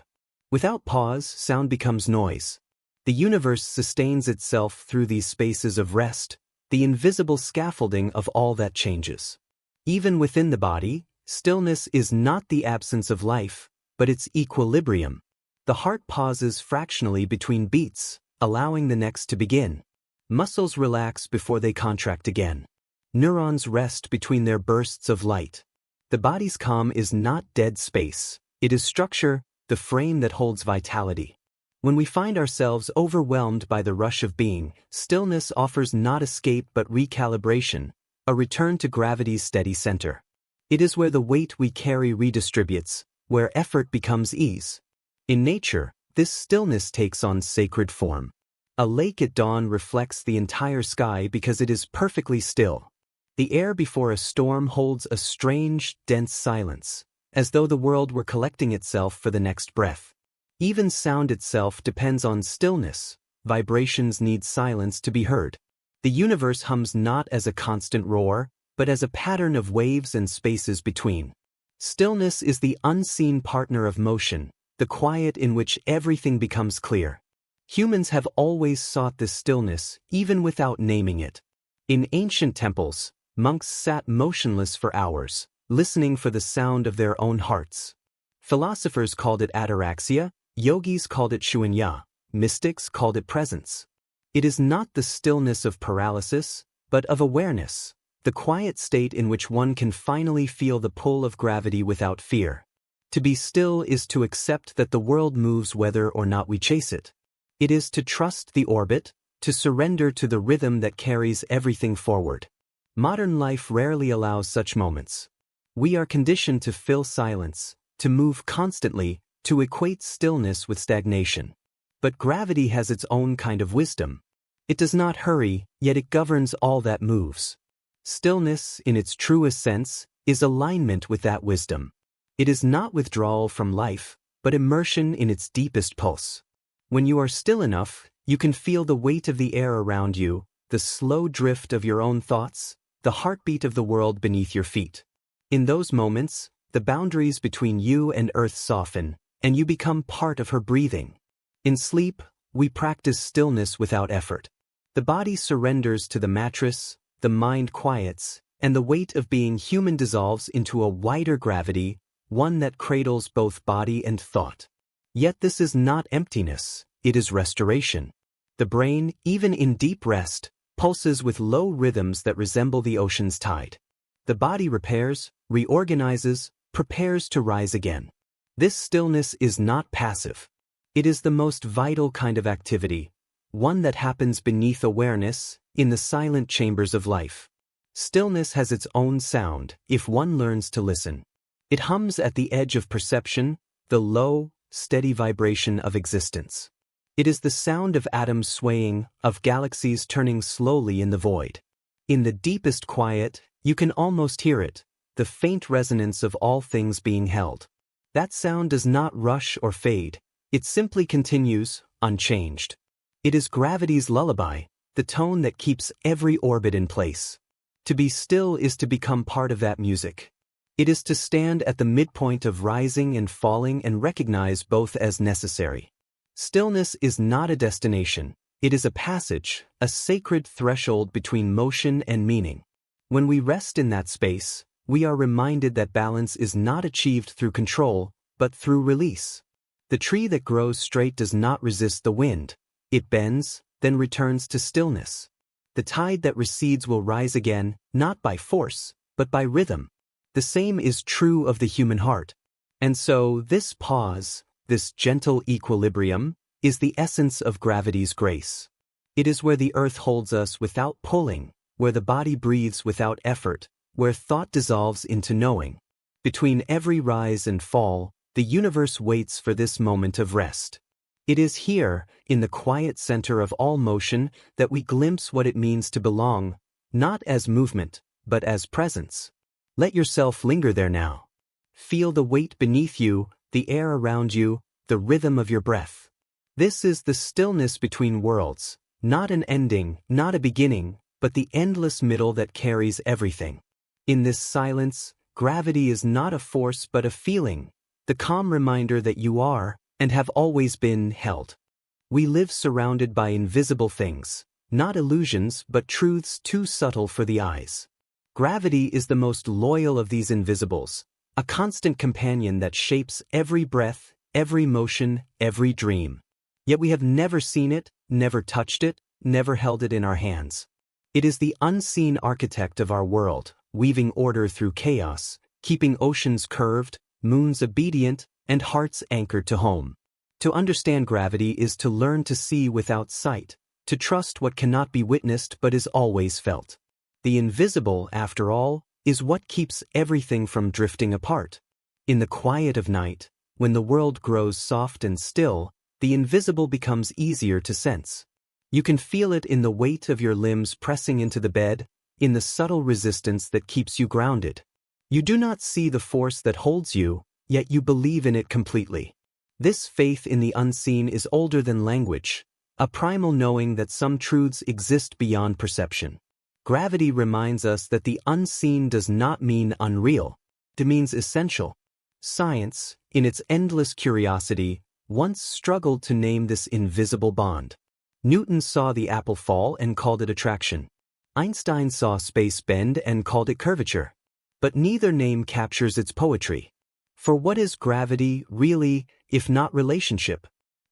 Without pause, sound becomes noise. The universe sustains itself through these spaces of rest, the invisible scaffolding of all that changes. Even within the body, stillness is not the absence of life, but its equilibrium. The heart pauses fractionally between beats, allowing the next to begin. Muscles relax before they contract again. Neurons rest between their bursts of light. The body's calm is not dead space. It is structure, the frame that holds vitality. When we find ourselves overwhelmed by the rush of being, stillness offers not escape but recalibration, a return to gravity's steady center. It is where the weight we carry redistributes, where effort becomes ease. In nature, this stillness takes on sacred form. A lake at dawn reflects the entire sky because it is perfectly still. The air before a storm holds a strange, dense silence, as though the world were collecting itself for the next breath. Even sound itself depends on stillness. Vibrations need silence to be heard. The universe hums not as a constant roar, but as a pattern of waves and spaces between. Stillness is the unseen partner of motion, the quiet in which everything becomes clear. Humans have always sought this stillness, even without naming it. In ancient temples, monks sat motionless for hours, listening for the sound of their own hearts. Philosophers called it ataraxia, yogis called it shunya, mystics called it presence. It is not the stillness of paralysis, but of awareness, the quiet state in which one can finally feel the pull of gravity without fear. To be still is to accept that the world moves whether or not we chase it. It is to trust the orbit, to surrender to the rhythm that carries everything forward. Modern life rarely allows such moments. We are conditioned to fill silence, to move constantly, to equate stillness with stagnation. But gravity has its own kind of wisdom. It does not hurry, yet it governs all that moves. Stillness, in its truest sense, is alignment with that wisdom. It is not withdrawal from life, but immersion in its deepest pulse. When you are still enough, you can feel the weight of the air around you, the slow drift of your own thoughts, the heartbeat of the world beneath your feet. In those moments, the boundaries between you and earth soften, and you become part of her breathing. In sleep, we practice stillness without effort. The body surrenders to the mattress, the mind quiets, and the weight of being human dissolves into a wider gravity, one that cradles both body and thought. Yet this is not emptiness, it is restoration. The brain, even in deep rest, pulses with low rhythms that resemble the ocean's tide. The body repairs, reorganizes, prepares to rise again. This stillness is not passive. It is the most vital kind of activity, one that happens beneath awareness, in the silent chambers of life. Stillness has its own sound, if one learns to listen. It hums at the edge of perception, the low, steady vibration of existence. It is the sound of atoms swaying, of galaxies turning slowly in the void. In the deepest quiet, you can almost hear it, the faint resonance of all things being held. That sound does not rush or fade, it simply continues, unchanged. It is gravity's lullaby, the tone that keeps every orbit in place. To be still is to become part of that music. It is to stand at the midpoint of rising and falling and recognize both as necessary. Stillness is not a destination, it is a passage, a sacred threshold between motion and meaning. When we rest in that space, we are reminded that balance is not achieved through control, but through release. The tree that grows straight does not resist the wind. It bends, then returns to stillness. The tide that recedes will rise again, not by force, but by rhythm. The same is true of the human heart. And so, this pause, this gentle equilibrium, is the essence of gravity's grace. It is where the earth holds us without pulling, where the body breathes without effort, where thought dissolves into knowing. Between every rise and fall, the universe waits for this moment of rest. It is here, in the quiet center of all motion, that we glimpse what it means to belong, not as movement, but as presence. Let yourself linger there now. Feel the weight beneath you, the air around you, the rhythm of your breath. This is the stillness between worlds, not an ending, not a beginning, but the endless middle that carries everything. In this silence, gravity is not a force but a feeling, the calm reminder that you are, and have always been, held. We live surrounded by invisible things, not illusions but truths too subtle for the eyes. Gravity is the most loyal of these invisibles, a constant companion that shapes every breath, every motion, every dream. Yet we have never seen it, never touched it, never held it in our hands. It is the unseen architect of our world, weaving order through chaos, keeping oceans curved, moons obedient, and hearts anchored to home. To understand gravity is to learn to see without sight, to trust what cannot be witnessed but is always felt. The invisible, after all, is what keeps everything from drifting apart. In the quiet of night, when the world grows soft and still, the invisible becomes easier to sense. You can feel it in the weight of your limbs pressing into the bed, in the subtle resistance that keeps you grounded. You do not see the force that holds you, yet you believe in it completely. This faith in the unseen is older than language, a primal knowing that some truths exist beyond perception. Gravity reminds us that the unseen does not mean unreal, it means essential. Science, in its endless curiosity, once struggled to name this invisible bond. Newton saw the apple fall and called it attraction. Einstein saw space bend and called it curvature. But neither name captures its poetry. For what is gravity, really, if not relationship?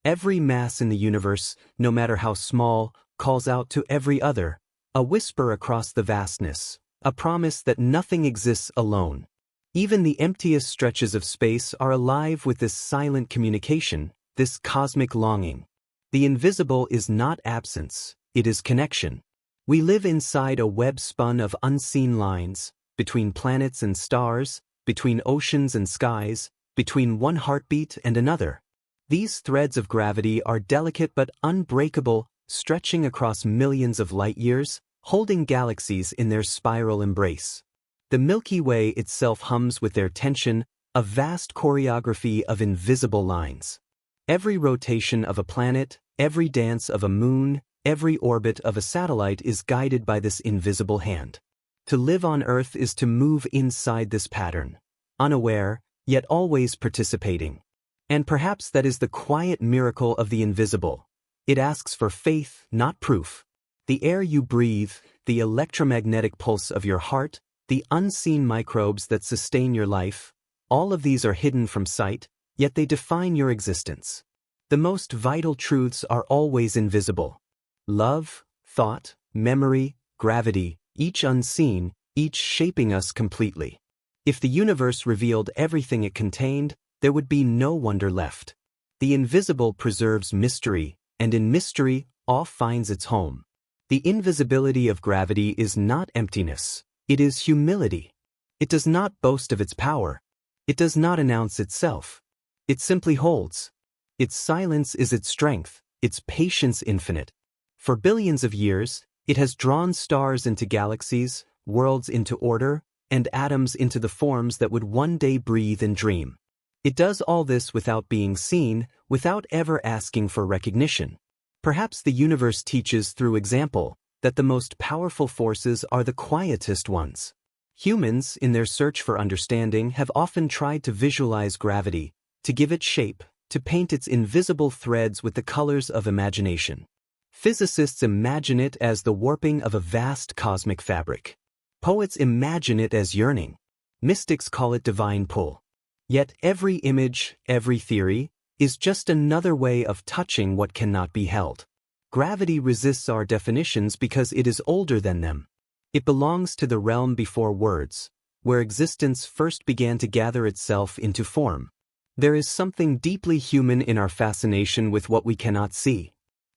Every mass in the universe, no matter how small, calls out to every other, a whisper across the vastness, a promise that nothing exists alone. Even the emptiest stretches of space are alive with this silent communication, this cosmic longing. The invisible is not absence, it is connection. We live inside a web spun of unseen lines, between planets and stars, between oceans and skies, between one heartbeat and another. These threads of gravity are delicate but unbreakable, stretching across millions of light years, holding galaxies in their spiral embrace. The Milky Way itself hums with their tension, a vast choreography of invisible lines. Every rotation of a planet, every dance of a moon, every orbit of a satellite is guided by this invisible hand. To live on Earth is to move inside this pattern, unaware, yet always participating. And perhaps that is the quiet miracle of the invisible. It asks for faith, not proof. The air you breathe, the electromagnetic pulse of your heart, the unseen microbes that sustain your life, all of these are hidden from sight, yet they define your existence. The most vital truths are always invisible. Love, thought, memory, gravity, each unseen, each shaping us completely. If the universe revealed everything it contained, there would be no wonder left. The invisible preserves mystery, and in mystery, awe finds its home. The invisibility of gravity is not emptiness, it is humility. It does not boast of its power. It does not announce itself. It simply holds. Its silence is its strength, its patience infinite. For billions of years, it has drawn stars into galaxies, worlds into order, and atoms into the forms that would one day breathe and dream. It does all this without being seen, without ever asking for recognition. Perhaps the universe teaches through example that the most powerful forces are the quietest ones. Humans, in their search for understanding, have often tried to visualize gravity, to give it shape, to paint its invisible threads with the colors of imagination. Physicists imagine it as the warping of a vast cosmic fabric. Poets imagine it as yearning. Mystics call it divine pull. Yet every image, every theory, is just another way of touching what cannot be held. Gravity resists our definitions because it is older than them. It belongs to the realm before words, where existence first began to gather itself into form. There is something deeply human in our fascination with what we cannot see.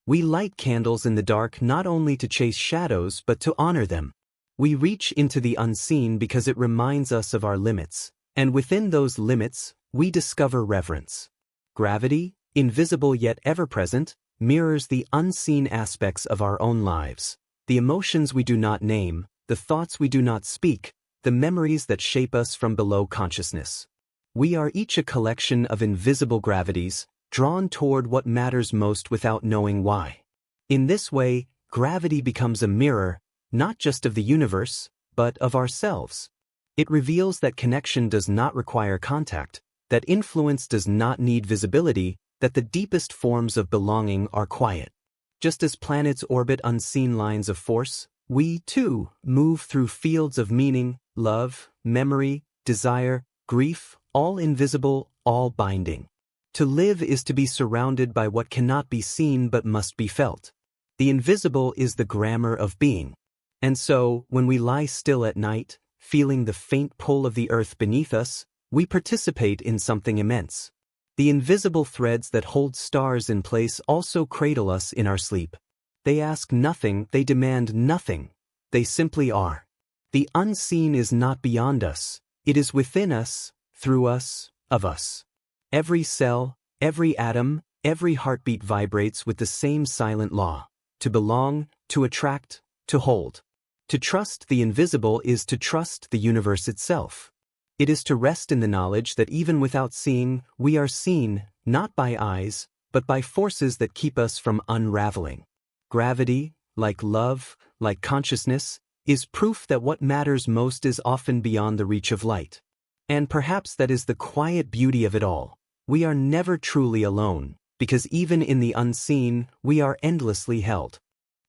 We light candles in the dark not only to chase shadows but to honor them. We reach into the unseen because it reminds us of our limits, and within those limits, we discover reverence. Gravity, invisible yet ever-present, mirrors the unseen aspects of our own lives. The emotions we do not name, the thoughts we do not speak, the memories that shape us from below consciousness. We are each a collection of invisible gravities, drawn toward what matters most without knowing why. In this way, gravity becomes a mirror, not just of the universe, but of ourselves. It reveals that connection does not require contact, that influence does not need visibility, that the deepest forms of belonging are quiet. Just as planets orbit unseen lines of force, we, too, move through fields of meaning, love, memory, desire, grief, all invisible, all binding. To live is to be surrounded by what cannot be seen but must be felt. The invisible is the grammar of being. And so, when we lie still at night, feeling the faint pull of the earth beneath us, we participate in something immense. The invisible threads that hold stars in place also cradle us in our sleep. They ask nothing, they demand nothing. They simply are. The unseen is not beyond us. It is within us, through us, of us. Every cell, every atom, every heartbeat vibrates with the same silent law. To belong, to attract, to hold. To trust the invisible is to trust the universe itself. It is to rest in the knowledge that even without seeing, we are seen, not by eyes, but by forces that keep us from unraveling. Gravity, like love, like consciousness, is proof that what matters most is often beyond the reach of light. And perhaps that is the quiet beauty of it all. We are never truly alone, because even in the unseen, we are endlessly held.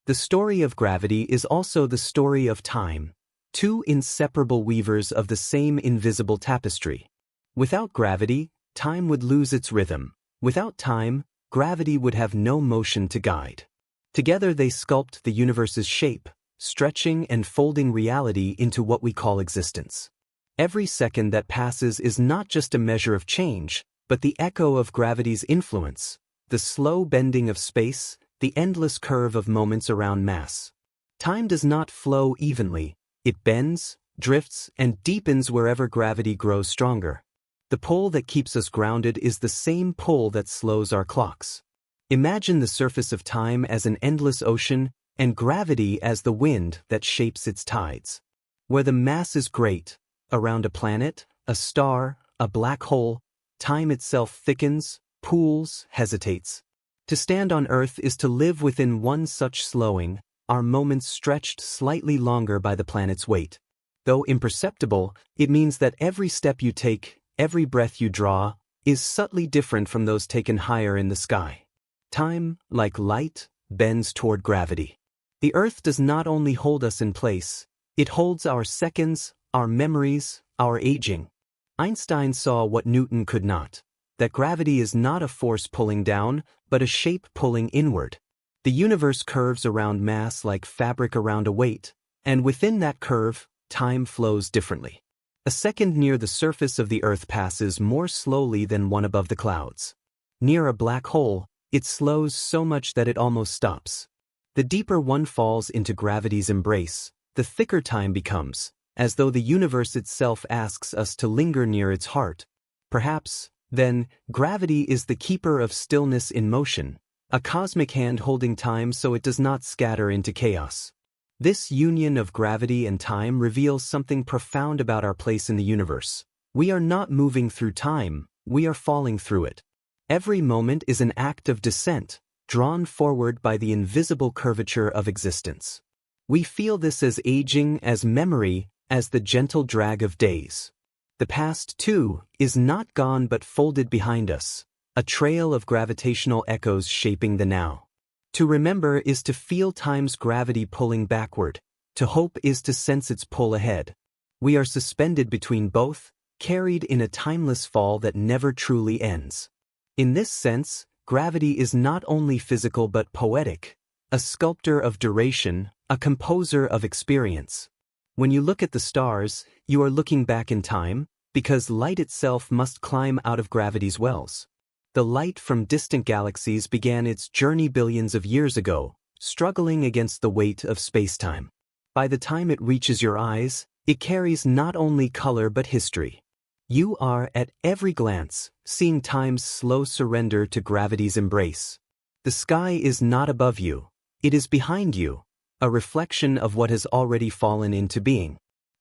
The story of gravity is also the story of time. Two inseparable weavers of the same invisible tapestry. Without gravity, time would lose its rhythm. Without time, gravity would have no motion to guide. Together they sculpt the universe's shape, stretching and folding reality into what we call existence. Every second that passes is not just a measure of change, but the echo of gravity's influence, the slow bending of space, the endless curve of moments around mass. Time does not flow evenly. It bends, drifts, and deepens wherever gravity grows stronger. The pull that keeps us grounded is the same pull that slows our clocks. Imagine the surface of time as an endless ocean, and gravity as the wind that shapes its tides. Where the mass is great, around a planet, a star, a black hole, time itself thickens, pools, hesitates. To stand on Earth is to live within one such slowing, our moments stretched slightly longer by the planet's weight. Though imperceptible, it means that every step you take, every breath you draw, is subtly different from those taken higher in the sky. Time, like light, bends toward gravity. The Earth does not only hold us in place, it holds our seconds, our memories, our aging. Einstein saw what Newton could not, that gravity is not a force pulling down, but a shape pulling inward. The universe curves around mass like fabric around a weight, and within that curve, time flows differently. A A second near the surface of the Earth passes more slowly than one above the clouds. Near a black hole, it slows so much that it almost stops. The deeper one falls into gravity's embrace, the thicker time becomes, as though the universe itself asks us to linger near its heart. Perhaps, then, gravity is the keeper of stillness in motion, a cosmic hand holding time so it does not scatter into chaos. This union of gravity and time reveals something profound about our place in the universe. We are not moving through time, we are falling through it. Every moment is an act of descent, drawn forward by the invisible curvature of existence. We feel this as aging, as memory, as the gentle drag of days. The past, too, is not gone but folded behind us, a trail of gravitational echoes shaping the now. To remember is to feel time's gravity pulling backward. To hope is to sense its pull ahead. We are suspended between both, carried in a timeless fall that never truly ends. In this sense, gravity is not only physical but poetic, a sculptor of duration, a composer of experience. When you look at the stars, you are looking back in time, because light itself must climb out of gravity's wells. The light from distant galaxies began its journey billions of years ago, struggling against the weight of spacetime. By the time it reaches your eyes, it carries not only color but history. You are, at every glance, seeing time's slow surrender to gravity's embrace. The sky is not above you, it is behind you, a reflection of what has already fallen into being.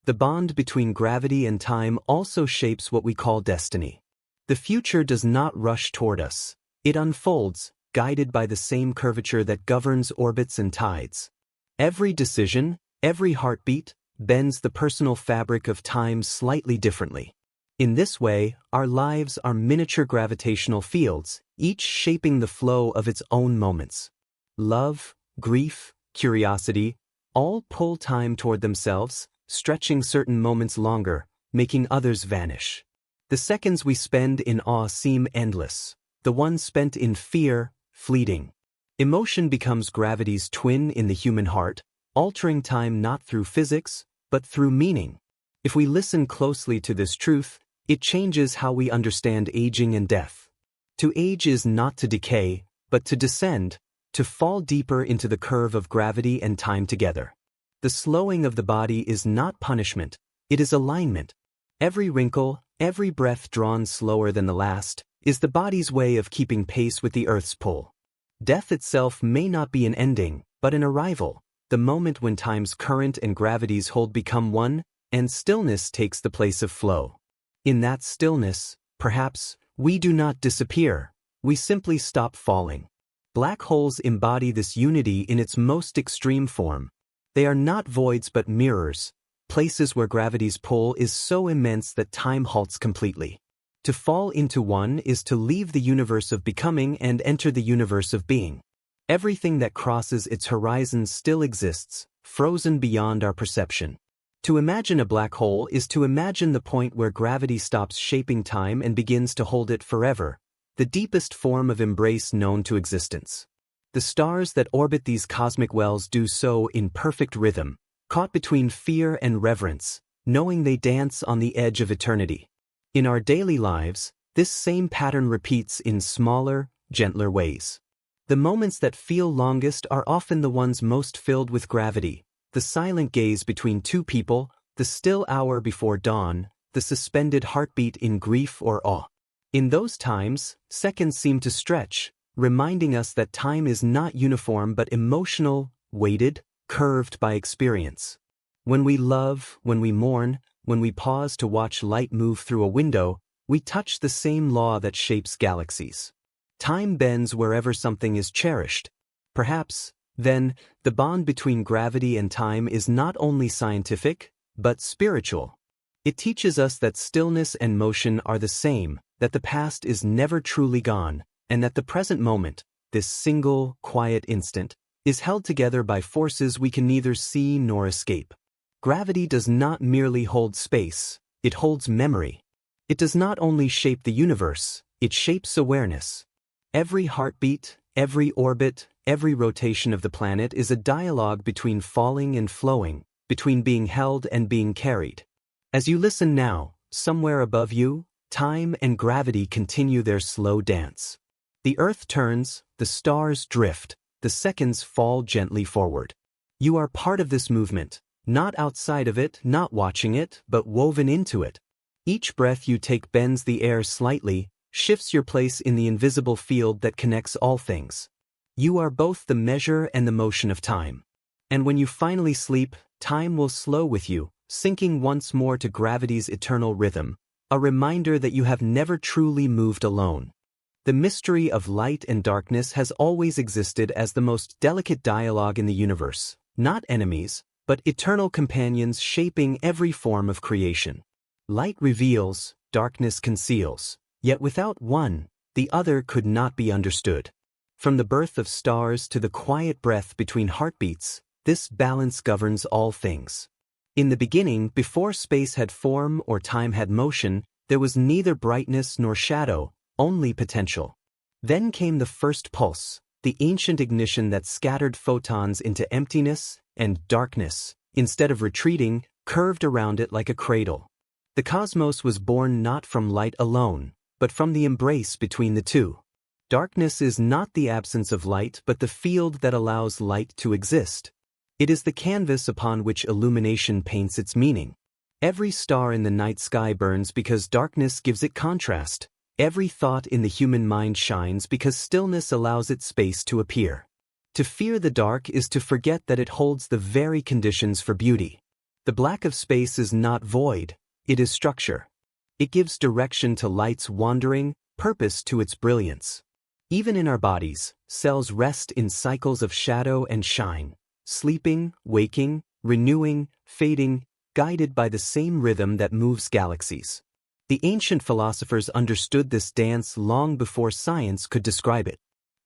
The bond between gravity and time also shapes what we call destiny. The future does not rush toward us. It unfolds, guided by the same curvature that governs orbits and tides. Every decision, every heartbeat, bends the personal fabric of time slightly differently. In this way, our lives are miniature gravitational fields, each shaping the flow of its own moments. Love, grief, curiosity, all pull time toward themselves, stretching certain moments longer, making others vanish. The seconds we spend in awe seem endless, the ones spent in fear, fleeting. Emotion becomes gravity's twin in the human heart, altering time not through physics, but through meaning. If we listen closely to this truth, it changes how we understand aging and death. To age is not to decay, but to descend, to fall deeper into the curve of gravity and time together. The slowing of the body is not punishment, it is alignment. Every wrinkle, every breath drawn slower than the last, is the body's way of keeping pace with the Earth's pull. Death itself may not be an ending, but an arrival, the moment when time's current and gravity's hold become one, and stillness takes the place of flow. In that stillness, perhaps, we do not disappear, we simply stop falling. Black holes embody this unity in its most extreme form. They are not voids but mirrors, places where gravity's pull is so immense that time halts completely. To fall into one is to leave the universe of becoming and enter the universe of being. Everything that crosses its horizon still exists, frozen beyond our perception. To imagine a black hole is to imagine the point where gravity stops shaping time and begins to hold it forever, the deepest form of embrace known to existence. The stars that orbit these cosmic wells do so in perfect rhythm, caught between fear and reverence, knowing they dance on the edge of eternity. In our daily lives, this same pattern repeats in smaller, gentler ways. The moments that feel longest are often the ones most filled with gravity, the silent gaze between two people, the still hour before dawn, the suspended heartbeat in grief or awe. In those times, seconds seem to stretch, reminding us that time is not uniform but emotional, weighted, curved by experience. When we love, when we mourn, when we pause to watch light move through a window, we touch the same law that shapes galaxies. Time bends wherever something is cherished. Perhaps, then, the bond between gravity and time is not only scientific, but spiritual. It teaches us that stillness and motion are the same, that the past is never truly gone, and that the present moment, this single, quiet instant, is held together by forces we can neither see nor escape. Gravity does not merely hold space, it holds memory. It does not only shape the universe, it shapes awareness. Every heartbeat, every orbit, every rotation of the planet is a dialogue between falling and flowing, between being held and being carried. As you listen now, somewhere above you, time and gravity continue their slow dance. The earth turns, the stars drift, the seconds fall gently forward. You are part of this movement, not outside of it, not watching it, but woven into it. Each breath you take bends the air slightly, shifts your place in the invisible field that connects all things. You are both the measure and the motion of time. And when you finally sleep, time will slow with you, sinking once more to gravity's eternal rhythm, a reminder that you have never truly moved alone. The mystery of light and darkness has always existed as the most delicate dialogue in the universe, not enemies, but eternal companions shaping every form of creation. Light reveals, darkness conceals, yet without one, the other could not be understood. From the birth of stars to the quiet breath between heartbeats, this balance governs all things. In the beginning, before space had form or time had motion, there was neither brightness nor shadow, only potential. Then came the first pulse, the ancient ignition that scattered photons into emptiness and darkness, instead of retreating, curved around it like a cradle. The cosmos was born not from light alone, but from the embrace between the two. Darkness is not the absence of light but the field that allows light to exist. It is the canvas upon which illumination paints its meaning. Every star in the night sky burns because darkness gives it contrast. Every thought in the human mind shines because stillness allows it space to appear. To fear the dark is to forget that it holds the very conditions for beauty. The black of space is not void, it is structure. It gives direction to light's wandering, purpose to its brilliance. Even in our bodies, cells rest in cycles of shadow and shine, sleeping, waking, renewing, fading, guided by the same rhythm that moves galaxies. The ancient philosophers understood this dance long before science could describe it.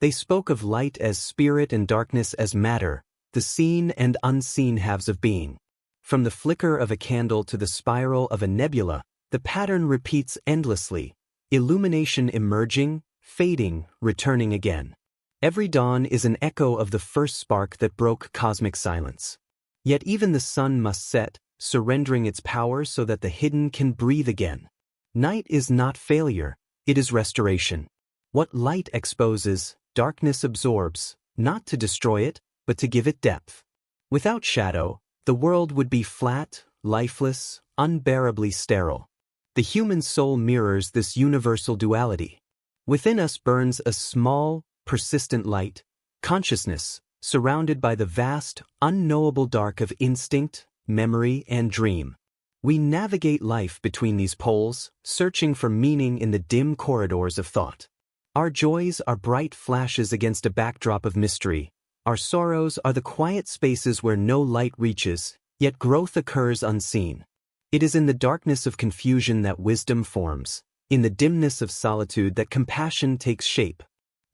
They spoke of light as spirit and darkness as matter, the seen and unseen halves of being. From the flicker of a candle to the spiral of a nebula, the pattern repeats endlessly, illumination emerging, fading, returning again. Every dawn is an echo of the first spark that broke cosmic silence. Yet even the sun must set, surrendering its power so that the hidden can breathe again. Night is not failure, it is restoration. What light exposes, darkness absorbs, not to destroy it, but to give it depth. Without shadow, the world would be flat, lifeless, unbearably sterile. The human soul mirrors this universal duality. Within us burns a small, persistent light, consciousness, surrounded by the vast, unknowable dark of instinct, memory, and dream. We navigate life between these poles, searching for meaning in the dim corridors of thought. Our joys are bright flashes against a backdrop of mystery. Our sorrows are the quiet spaces where no light reaches, yet growth occurs unseen. It is in the darkness of confusion that wisdom forms, in the dimness of solitude that compassion takes shape.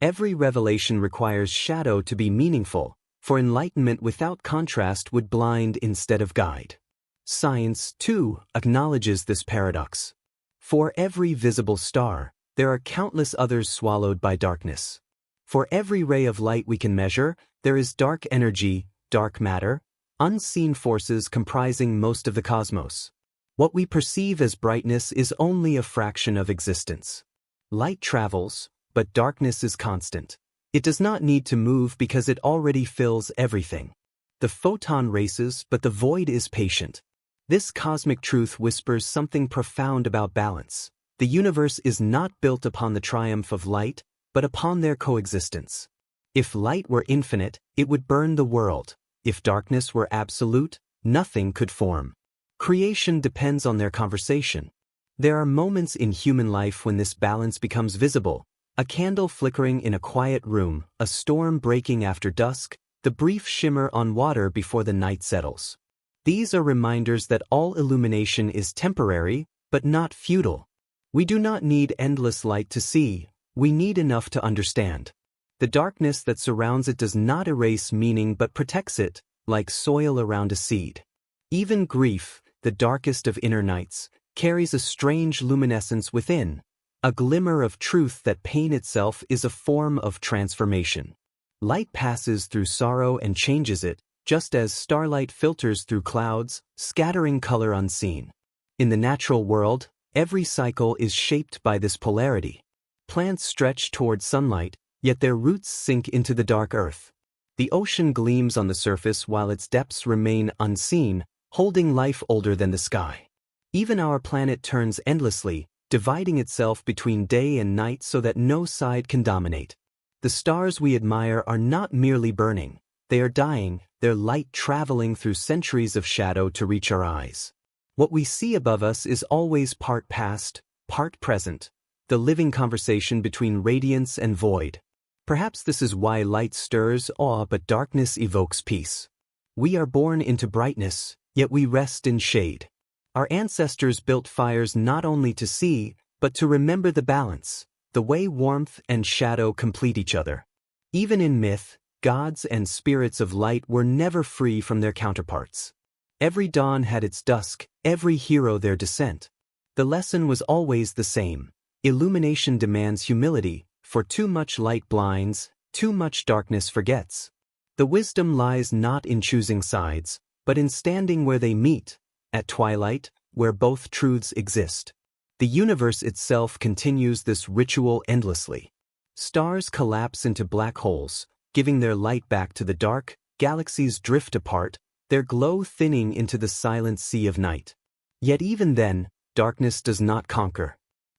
Every revelation requires shadow to be meaningful, for enlightenment without contrast would blind instead of guide. Science, too, acknowledges this paradox. For every visible star, there are countless others swallowed by darkness. For every ray of light we can measure, there is dark energy, dark matter, unseen forces comprising most of the cosmos. What we perceive as brightness is only a fraction of existence. Light travels, but darkness is constant. It does not need to move because it already fills everything. The photon races, but the void is patient. This cosmic truth whispers something profound about balance. The universe is not built upon the triumph of light, but upon their coexistence. If light were infinite, it would burn the world. If darkness were absolute, nothing could form. Creation depends on their conversation. There are moments in human life when this balance becomes visible. A candle flickering in a quiet room, a storm breaking after dusk, the brief shimmer on water before the night settles. These are reminders that all illumination is temporary, but not futile. We do not need endless light to see, we need enough to understand. The darkness that surrounds it does not erase meaning but protects it, like soil around a seed. Even grief, the darkest of inner nights, carries a strange luminescence within, a glimmer of truth that pain itself is a form of transformation. Light passes through sorrow and changes it, just as starlight filters through clouds, scattering color unseen. In the natural world, every cycle is shaped by this polarity. Plants stretch toward sunlight, yet their roots sink into the dark earth. The ocean gleams on the surface while its depths remain unseen, holding life older than the sky. Even our planet turns endlessly, dividing itself between day and night so that no side can dominate. The stars we admire are not merely burning, they are dying, their light traveling through centuries of shadow to reach our eyes. What we see above us is always part past, part present, the living conversation between radiance and void. Perhaps this is why light stirs awe but darkness evokes peace. We are born into brightness, yet we rest in shade. Our ancestors built fires not only to see, but to remember the balance, the way warmth and shadow complete each other. Even in myth, gods and spirits of light were never free from their counterparts. Every dawn had its dusk, every hero their descent. The lesson was always the same. Illumination demands humility, for too much light blinds, too much darkness forgets. The wisdom lies not in choosing sides, but in standing where they meet, at twilight, where both truths exist. The universe itself continues this ritual endlessly. Stars collapse into black holes, giving their light back to the dark, galaxies drift apart, their glow thinning into the silent sea of night. Yet even then, darkness does not conquer.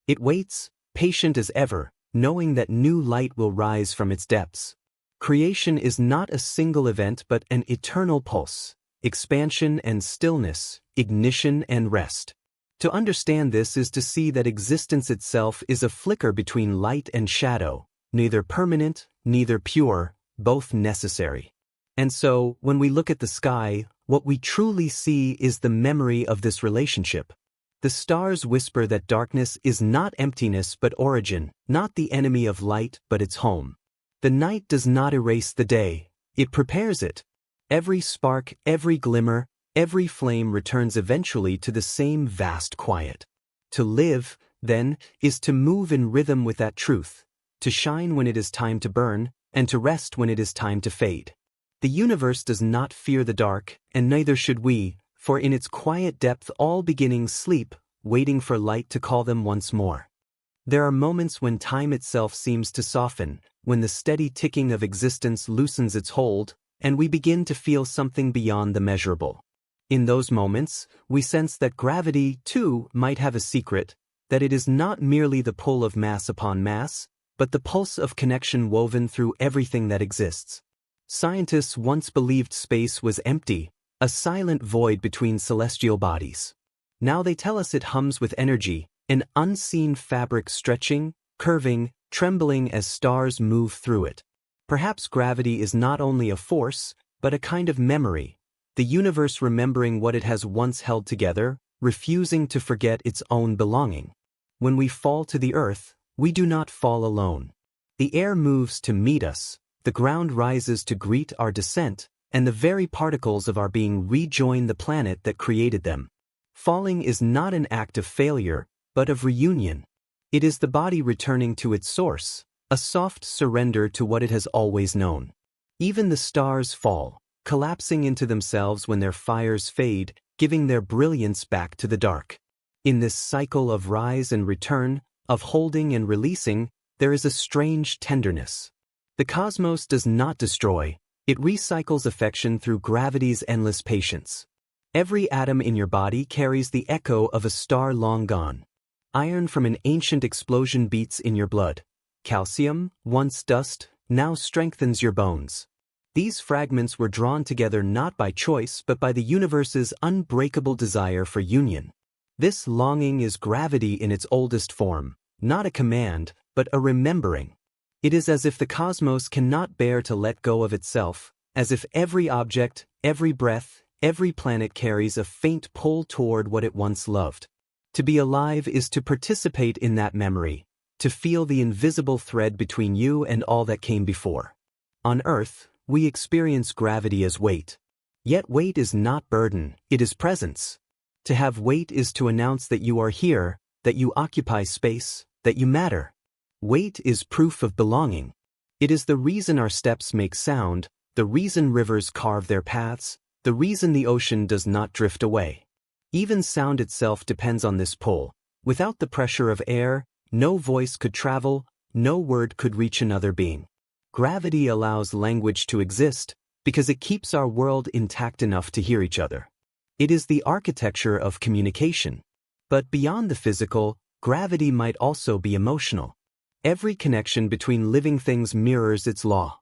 It waits, patient as ever, knowing that new light will rise from its depths. Creation is not a single event but an eternal pulse, expansion and stillness, ignition and rest. To understand this is to see that existence itself is a flicker between light and shadow, neither permanent, neither pure, both necessary. And so, when we look at the sky, what we truly see is the memory of this relationship. The stars whisper that darkness is not emptiness but origin, not the enemy of light but its home. The night does not erase the day, it prepares it. Every spark, every glimmer, every flame returns eventually to the same vast quiet. To live, then, is to move in rhythm with that truth, to shine when it is time to burn, and to rest when it is time to fade. The universe does not fear the dark, and neither should we, for in its quiet depth all beginnings sleep, waiting for light to call them once more. There are moments when time itself seems to soften, when the steady ticking of existence loosens its hold, and we begin to feel something beyond the measurable. In those moments, we sense that gravity, too, might have a secret, that it is not merely the pull of mass upon mass, but the pulse of connection woven through everything that exists. Scientists once believed space was empty, a silent void between celestial bodies. Now they tell us it hums with energy, an unseen fabric stretching, curving, trembling as stars move through it. Perhaps gravity is not only a force, but a kind of memory, the universe remembering what it has once held together, refusing to forget its own belonging. When we fall to the earth, we do not fall alone. The air moves to meet us, the ground rises to greet our descent, and the very particles of our being rejoin the planet that created them. Falling is not an act of failure, but of reunion. It is the body returning to its source, a soft surrender to what it has always known. Even the stars fall, collapsing into themselves when their fires fade, giving their brilliance back to the dark. In this cycle of rise and return, of holding and releasing, there is a strange tenderness. The cosmos does not destroy, it recycles affection through gravity's endless patience. Every atom in your body carries the echo of a star long gone. Iron from an ancient explosion beats in your blood. Calcium, once dust, now strengthens your bones. These fragments were drawn together not by choice but by the universe's unbreakable desire for union. This longing is gravity in its oldest form, not a command, but a remembering. It is as if the cosmos cannot bear to let go of itself, as if every object, every breath, every planet carries a faint pull toward what it once loved. To be alive is to participate in that memory, to feel the invisible thread between you and all that came before. On Earth, we experience gravity as weight. Yet weight is not burden, it is presence. To have weight is to announce that you are here, that you occupy space, that you matter. Weight is proof of belonging. It is the reason our steps make sound, the reason rivers carve their paths, the reason the ocean does not drift away. Even sound itself depends on this pull. Without the pressure of air, no voice could travel, no word could reach another being. Gravity allows language to exist because it keeps our world intact enough to hear each other. It is the architecture of communication. But beyond the physical, gravity might also be emotional. Every connection between living things mirrors its law.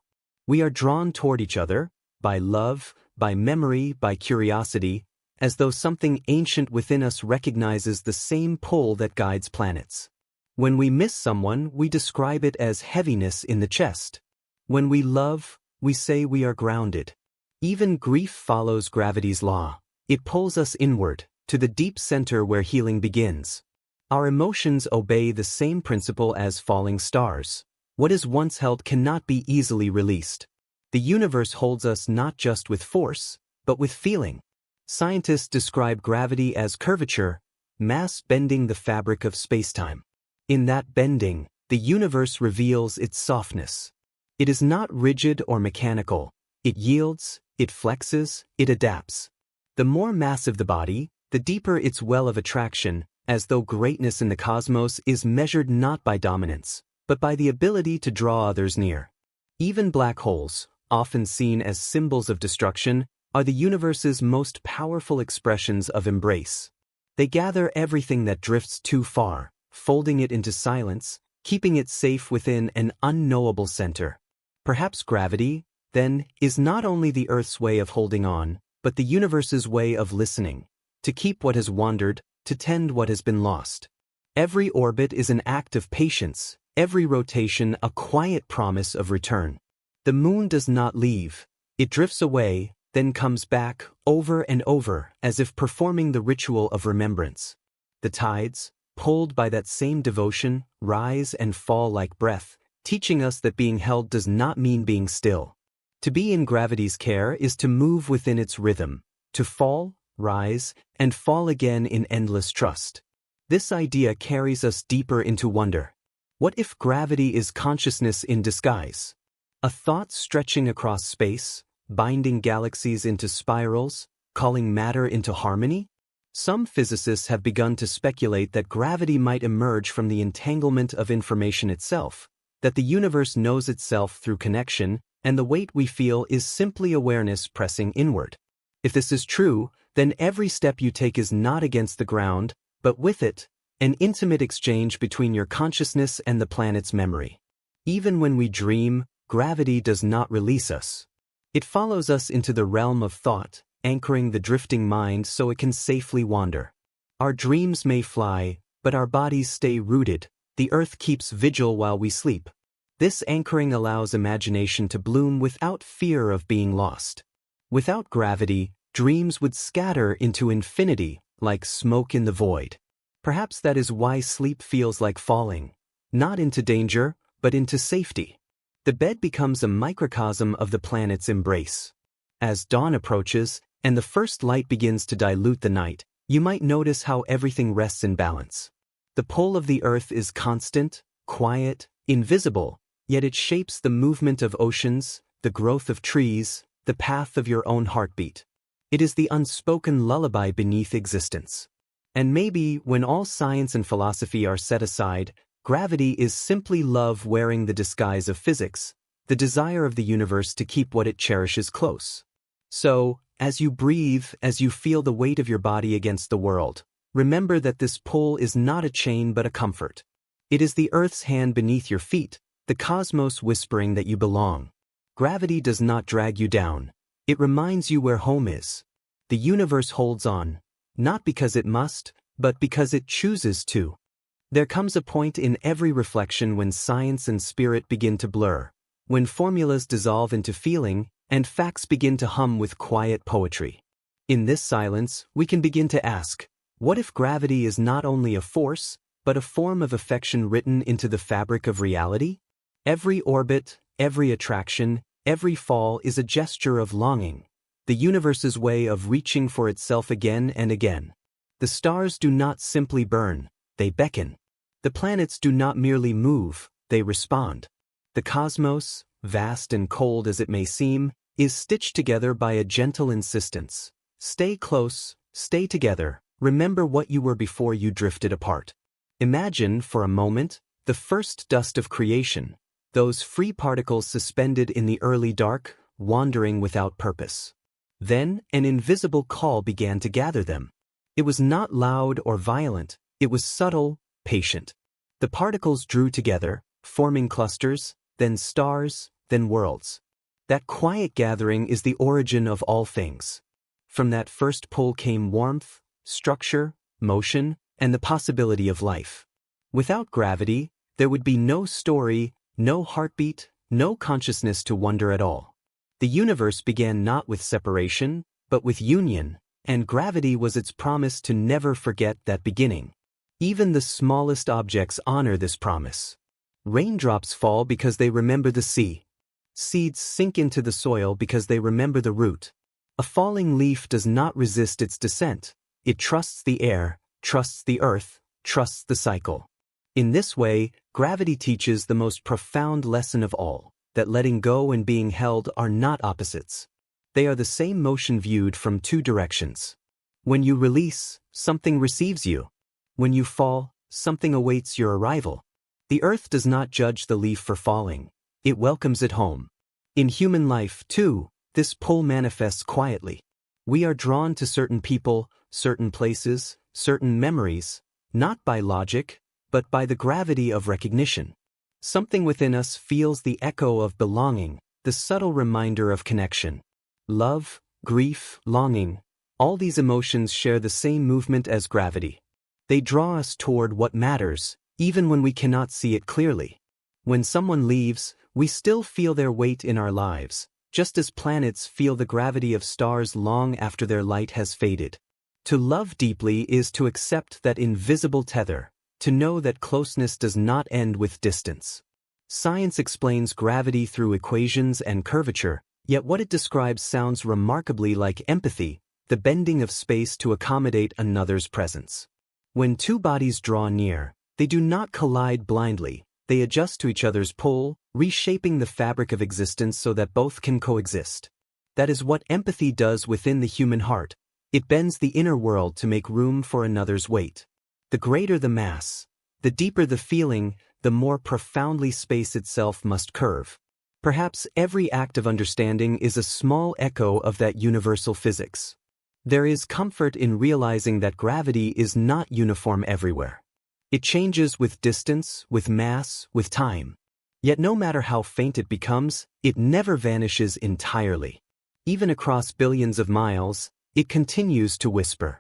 We are drawn toward each other, by love, by memory, by curiosity, as though something ancient within us recognizes the same pull that guides planets. When we miss someone, we describe it as heaviness in the chest. When we love, we say we are grounded. Even grief follows gravity's law. It pulls us inward, to the deep center where healing begins. Our emotions obey the same principle as falling stars. What is once held cannot be easily released. The universe holds us not just with force, but with feeling. Scientists describe gravity as curvature, mass bending the fabric of spacetime. In that bending, the universe reveals its softness. It is not rigid or mechanical. It yields, it flexes, it adapts. The more massive the body, the deeper its well of attraction, as though greatness in the cosmos is measured not by dominance, but by the ability to draw others near. Even black holes, often seen as symbols of destruction, are the universe's most powerful expressions of embrace. They gather everything that drifts too far, folding it into silence, keeping it safe within an unknowable center. Perhaps gravity, then, is not only the Earth's way of holding on, but the universe's way of listening, to keep what has wandered, to tend what has been lost. Every orbit is an act of patience, every rotation a quiet promise of return. The moon does not leave. It drifts away, then comes back, over and over, as if performing the ritual of remembrance. The tides, pulled by that same devotion, rise and fall like breath, teaching us that being held does not mean being still. To be in gravity's care is to move within its rhythm, to fall, rise, and fall again in endless trust. This idea carries us deeper into wonder. What if gravity is consciousness in disguise? A thought stretching across space, binding galaxies into spirals, calling matter into harmony? Some physicists have begun to speculate that gravity might emerge from the entanglement of information itself, that the universe knows itself through connection, and the weight we feel is simply awareness pressing inward. If this is true, then every step you take is not against the ground, but with it, an intimate exchange between your consciousness and the planet's memory. Even when we dream, gravity does not release us. It follows us into the realm of thought, anchoring the drifting mind so it can safely wander. Our dreams may fly, but our bodies stay rooted. The earth keeps vigil while we sleep. This anchoring allows imagination to bloom without fear of being lost. Without gravity, dreams would scatter into infinity, like smoke in the void. Perhaps that is why sleep feels like falling, not into danger, but into safety. The bed becomes a microcosm of the planet's embrace. As dawn approaches, and the first light begins to dilute the night, you might notice how everything rests in balance. The pull of the earth is constant, quiet, invisible, yet it shapes the movement of oceans, the growth of trees, the path of your own heartbeat. It is the unspoken lullaby beneath existence. And maybe, when all science and philosophy are set aside, gravity is simply love wearing the disguise of physics, the desire of the universe to keep what it cherishes close. So, as you breathe, as you feel the weight of your body against the world, remember that this pull is not a chain but a comfort. It is the earth's hand beneath your feet, the cosmos whispering that you belong. Gravity does not drag you down. It reminds you where home is. The universe holds on, not because it must, but because it chooses to. There comes a point in every reflection when science and spirit begin to blur, when formulas dissolve into feeling, and facts begin to hum with quiet poetry. In this silence, we can begin to ask, what if gravity is not only a force, but a form of affection written into the fabric of reality? Every orbit, every attraction, every fall is a gesture of longing, the universe's way of reaching for itself again and again. The stars do not simply burn, they beckon. The planets do not merely move, they respond. The cosmos, vast and cold as it may seem, is stitched together by a gentle insistence. Stay close, stay together, Remember what you were before you drifted apart. Imagine, for a moment, the first dust of creation, those free particles suspended in the early dark, wandering without purpose. Then, an invisible call began to gather them. It was not loud or violent, it was subtle, patient. The particles drew together, forming clusters, then stars, then worlds. That quiet gathering is the origin of all things. From that first pull came warmth, structure, motion, and the possibility of life. Without gravity, there would be no story, no heartbeat, no consciousness to wonder at all. The universe began not with separation, but with union, and gravity was its promise to never forget that beginning. Even the smallest objects honor this promise. Raindrops fall because they remember the sea. Seeds sink into the soil because they remember the root. A falling leaf does not resist its descent. It trusts the air, trusts the earth, trusts the cycle. In this way, gravity teaches the most profound lesson of all, that letting go and being held are not opposites. They are the same motion viewed from two directions. When you release, something receives you. When you fall, something awaits your arrival. The earth does not judge the leaf for falling. It welcomes it home. In human life, too, this pull manifests quietly. We are drawn to certain people, certain places, certain memories, not by logic, but by the gravity of recognition. Something within us feels the echo of belonging, the subtle reminder of connection. Love, grief, longing, all these emotions share the same movement as gravity. They draw us toward what matters, even when we cannot see it clearly. When someone leaves, we still feel their weight in our lives, just as planets feel the gravity of stars long after their light has faded. To love deeply is to accept that invisible tether, to know that closeness does not end with distance. Science explains gravity through equations and curvature, yet what it describes sounds remarkably like empathy, the bending of space to accommodate another's presence. When two bodies draw near, they do not collide blindly, they adjust to each other's pull, reshaping the fabric of existence so that both can coexist. That is what empathy does within the human heart. It bends the inner world to make room for another's weight. The greater the mass, the deeper the feeling, the more profoundly space itself must curve. Perhaps every act of understanding is a small echo of that universal physics. There is comfort in realizing that gravity is not uniform everywhere. It changes with distance, with mass, with time. Yet no matter how faint it becomes, it never vanishes entirely. Even across billions of miles, it continues to whisper.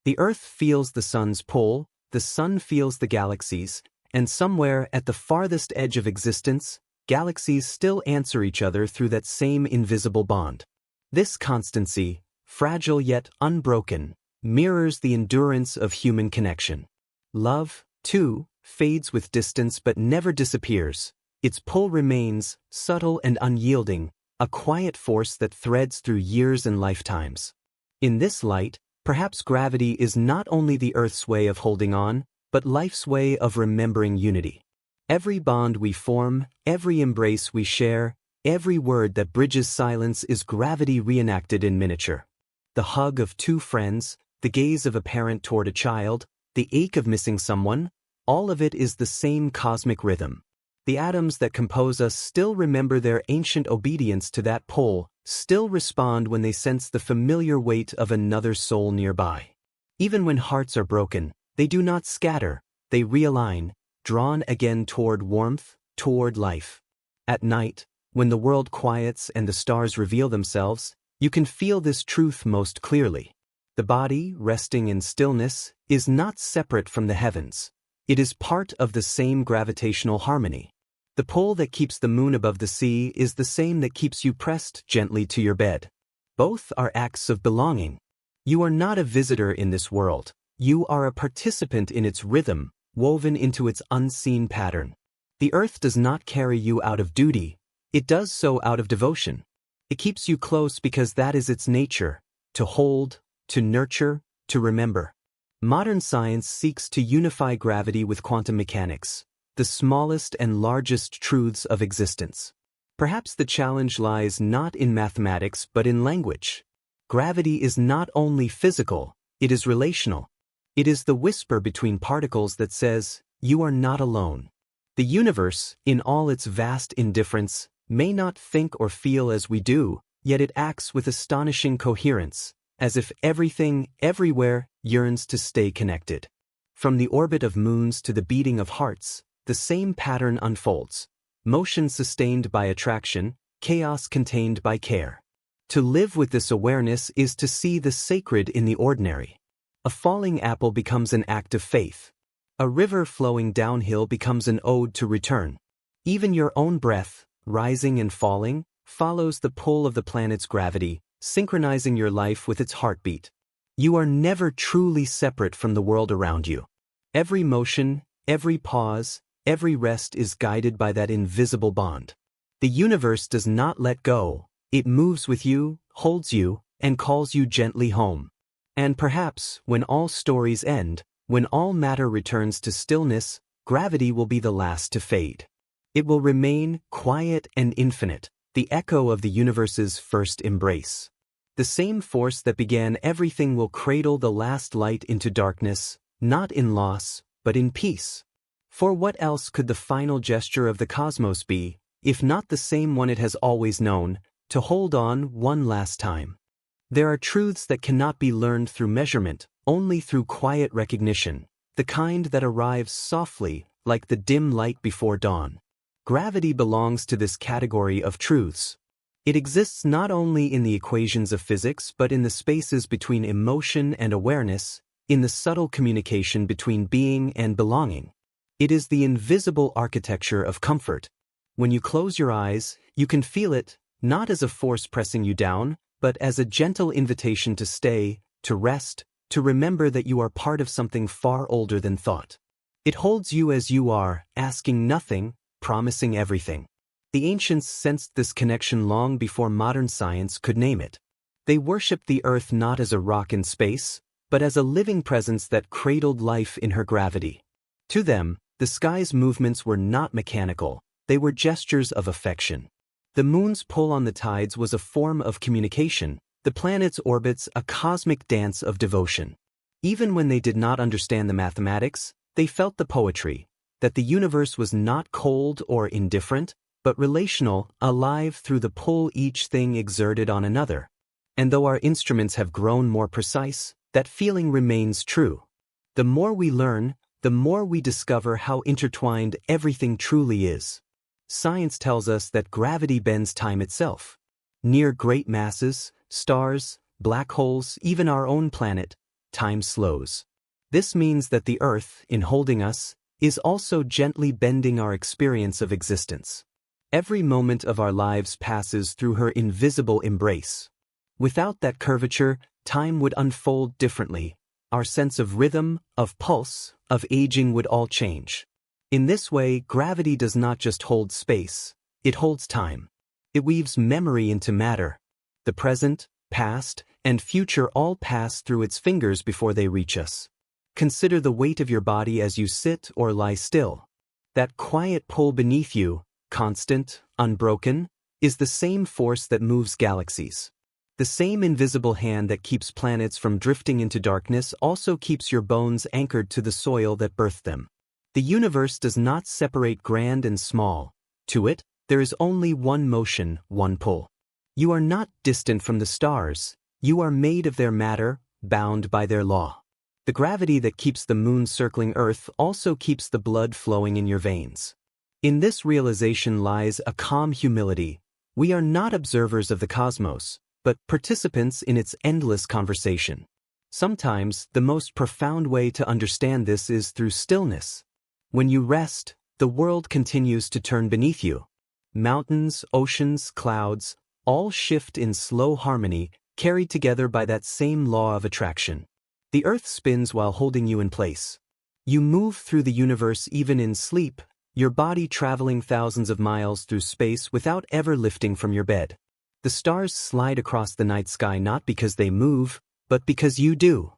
The Earth feels the sun's pull, the sun feels the galaxies, and somewhere at the farthest edge of existence, galaxies still answer each other through that same invisible bond. This constancy, fragile yet unbroken, mirrors the endurance of human connection. Love, too, fades with distance but never disappears. Its pull remains, subtle and unyielding, a quiet force that threads through years and lifetimes. In this light, perhaps gravity is not only the Earth's way of holding on, but life's way of remembering unity. Every bond we form, every embrace we share, every word that bridges silence is gravity reenacted in miniature. The hug of two friends, the gaze of a parent toward a child, the ache of missing someone, all of it is the same cosmic rhythm. The atoms that compose us still remember their ancient obedience to that pull, still respond when they sense the familiar weight of another soul nearby. Even when hearts are broken, they do not scatter, they realign, drawn again toward warmth, toward life. At night, when the world quiets and the stars reveal themselves, you can feel this truth most clearly. The body, resting in stillness, is not separate from the heavens. It is part of the same gravitational harmony. The pull that keeps the moon above the sea is the same that keeps you pressed gently to your bed. Both are acts of belonging. You are not a visitor in this world. You are a participant in its rhythm, woven into its unseen pattern. The earth does not carry you out of duty. It does so out of devotion. It keeps you close because that is its nature, to hold, to nurture, to remember. Modern science seeks to unify gravity with quantum mechanics, the smallest and largest truths of existence. Perhaps the challenge lies not in mathematics but in language. Gravity is not only physical, it is relational. It is the whisper between particles that says, "You are not alone." The universe, in all its vast indifference, may not think or feel as we do, yet it acts with astonishing coherence, as if everything, everywhere, yearns to stay connected. From the orbit of moons to the beating of hearts, the same pattern unfolds: motion sustained by attraction, chaos contained by care. To live with this awareness is to see the sacred in the ordinary. A falling apple becomes an act of faith. A river flowing downhill becomes an ode to return. Even your own breath, rising and falling, follows the pull of the planet's gravity, synchronizing your life with its heartbeat. You are never truly separate from the world around you. Every motion, every pause, every rest is guided by that invisible bond. The universe does not let go. It moves with you, holds you, and calls you gently home. And perhaps, when all stories end, when all matter returns to stillness, gravity will be the last to fade. It will remain quiet and infinite, the echo of the universe's first embrace. The same force that began everything will cradle the last light into darkness, not in loss, but in peace. For what else could the final gesture of the cosmos be, if not the same one it has always known, to hold on one last time? There are truths that cannot be learned through measurement, only through quiet recognition, the kind that arrives softly, like the dim light before dawn. Gravity belongs to this category of truths. It exists not only in the equations of physics but in the spaces between emotion and awareness, in the subtle communication between being and belonging. It is the invisible architecture of comfort. When you close your eyes, you can feel it, not as a force pressing you down, but as a gentle invitation to stay, to rest, to remember that you are part of something far older than thought. It holds you as you are, asking nothing, promising everything. The ancients sensed this connection long before modern science could name it. They worshipped the earth not as a rock in space, but as a living presence that cradled life in her gravity. To them, the sky's movements were not mechanical, they were gestures of affection. The moon's pull on the tides was a form of communication, the planet's orbits a cosmic dance of devotion. Even when they did not understand the mathematics, they felt the poetry, that the universe was not cold or indifferent, but relational, alive through the pull each thing exerted on another. And though our instruments have grown more precise, that feeling remains true. The more we learn, the more we discover how intertwined everything truly is. Science tells us that gravity bends time itself. Near great masses, stars, black holes, even our own planet, time slows. This means that the Earth, in holding us, is also gently bending our experience of existence. Every moment of our lives passes through her invisible embrace. Without that curvature, time would unfold differently. Our sense of rhythm, of pulse, of aging would all change. In this way, gravity does not just hold space, it holds time. It weaves memory into matter. The present, past, and future all pass through its fingers before they reach us. Consider the weight of your body as you sit or lie still. That quiet pull beneath you, constant, unbroken, is the same force that moves galaxies. The same invisible hand that keeps planets from drifting into darkness also keeps your bones anchored to the soil that birthed them. The universe does not separate grand and small. To it, there is only one motion, one pull. You are not distant from the stars. You are made of their matter, bound by their law. The gravity that keeps the moon circling Earth also keeps the blood flowing in your veins. In this realization lies a calm humility. We are not observers of the cosmos, but participants in its endless conversation. Sometimes, the most profound way to understand this is through stillness. When you rest, the world continues to turn beneath you. Mountains, oceans, clouds, all shift in slow harmony, carried together by that same law of attraction. The earth spins while holding you in place. You move through the universe even in sleep, your body traveling thousands of miles through space without ever lifting from your bed. The stars slide across the night sky not because they move, but because you do.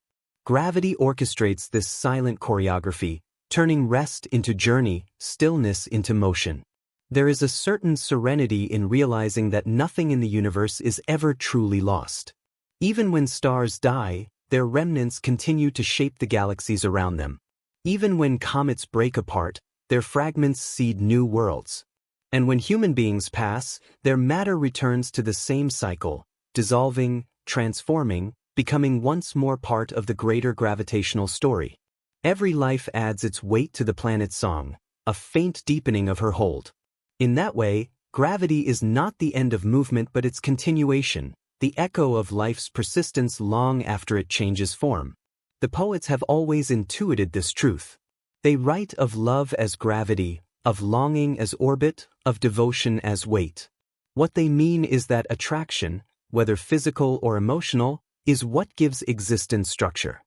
Gravity orchestrates this silent choreography, turning rest into journey, stillness into motion. There is a certain serenity in realizing that nothing in the universe is ever truly lost. Even when stars die, their remnants continue to shape the galaxies around them. Even when comets break apart, their fragments seed new worlds. And when human beings pass, their matter returns to the same cycle, dissolving, transforming, becoming once more part of the greater gravitational story. Every life adds its weight to the planet's song, a faint deepening of her hold. In that way, gravity is not the end of movement but its continuation, the echo of life's persistence long after it changes form. The poets have always intuited this truth. They write of love as gravity, of longing as orbit, of devotion as weight. What they mean is that attraction, whether physical or emotional, is what gives existence structure.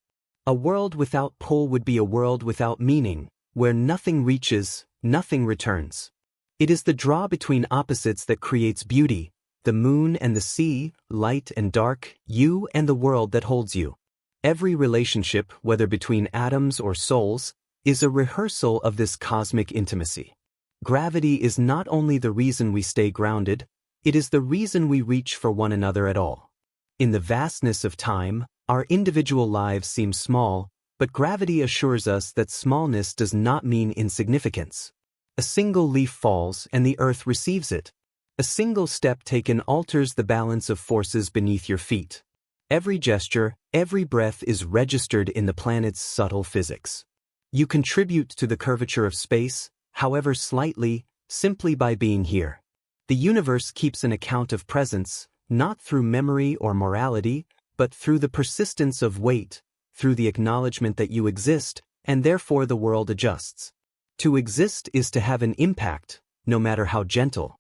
A world without pull would be a world without meaning, where nothing reaches, nothing returns. It is the draw between opposites that creates beauty, the moon and the sea, light and dark, you and the world that holds you. Every relationship, whether between atoms or souls, is a rehearsal of this cosmic intimacy. Gravity is not only the reason we stay grounded, it is the reason we reach for one another at all. In the vastness of time, our individual lives seem small, but gravity assures us that smallness does not mean insignificance. A single leaf falls and the earth receives it. A single step taken alters the balance of forces beneath your feet. Every gesture, every breath is registered in the planet's subtle physics. You contribute to the curvature of space, however slightly, simply by being here. The universe keeps an account of presence, not through memory or morality, but through the persistence of weight, through the acknowledgement that you exist, and therefore the world adjusts. To exist is to have an impact, no matter how gentle.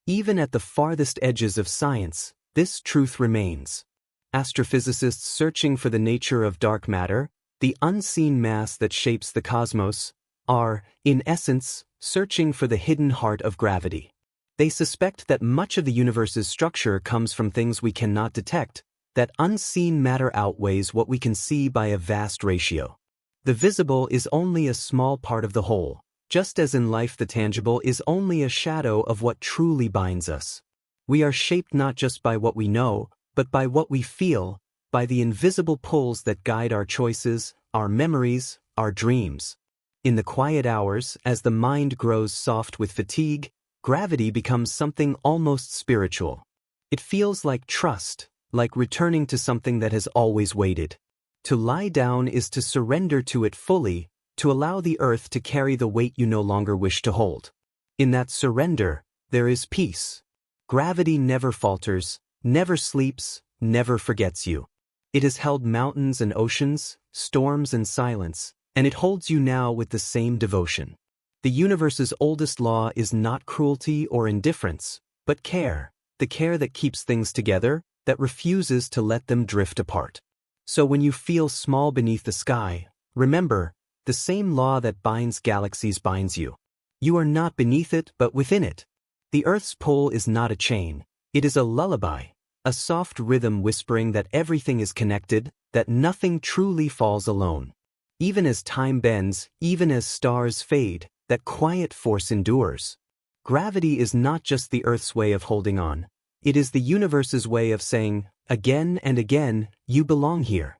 Even at the farthest edges of science, this truth remains. Astrophysicists searching for the nature of dark matter, the unseen mass that shapes the cosmos, are, in essence, searching for the hidden heart of gravity. They suspect that much of the universe's structure comes from things we cannot detect, that unseen matter outweighs what we can see by a vast ratio. The visible is only a small part of the whole, just as in life the tangible is only a shadow of what truly binds us. We are shaped not just by what we know, but by what we feel, by the invisible pulls that guide our choices, our memories, our dreams. In the quiet hours, as the mind grows soft with fatigue, gravity becomes something almost spiritual. It feels like trust, like returning to something that has always waited. To lie down is to surrender to it fully, to allow the earth to carry the weight you no longer wish to hold. In that surrender, there is peace. Gravity never falters, never sleeps, never forgets you. It has held mountains and oceans, storms and silence, and it holds you now with the same devotion. The universe's oldest law is not cruelty or indifference, but care, the care that keeps things together, that refuses to let them drift apart. So when you feel small beneath the sky, remember, the same law that binds galaxies binds you. You are not beneath it but within it. The Earth's pull is not a chain, it is a lullaby, a soft rhythm whispering that everything is connected, that nothing truly falls alone. Even as time bends, even as stars fade, that quiet force endures. Gravity is not just the Earth's way of holding on. It is the universe's way of saying, again and again, you belong here.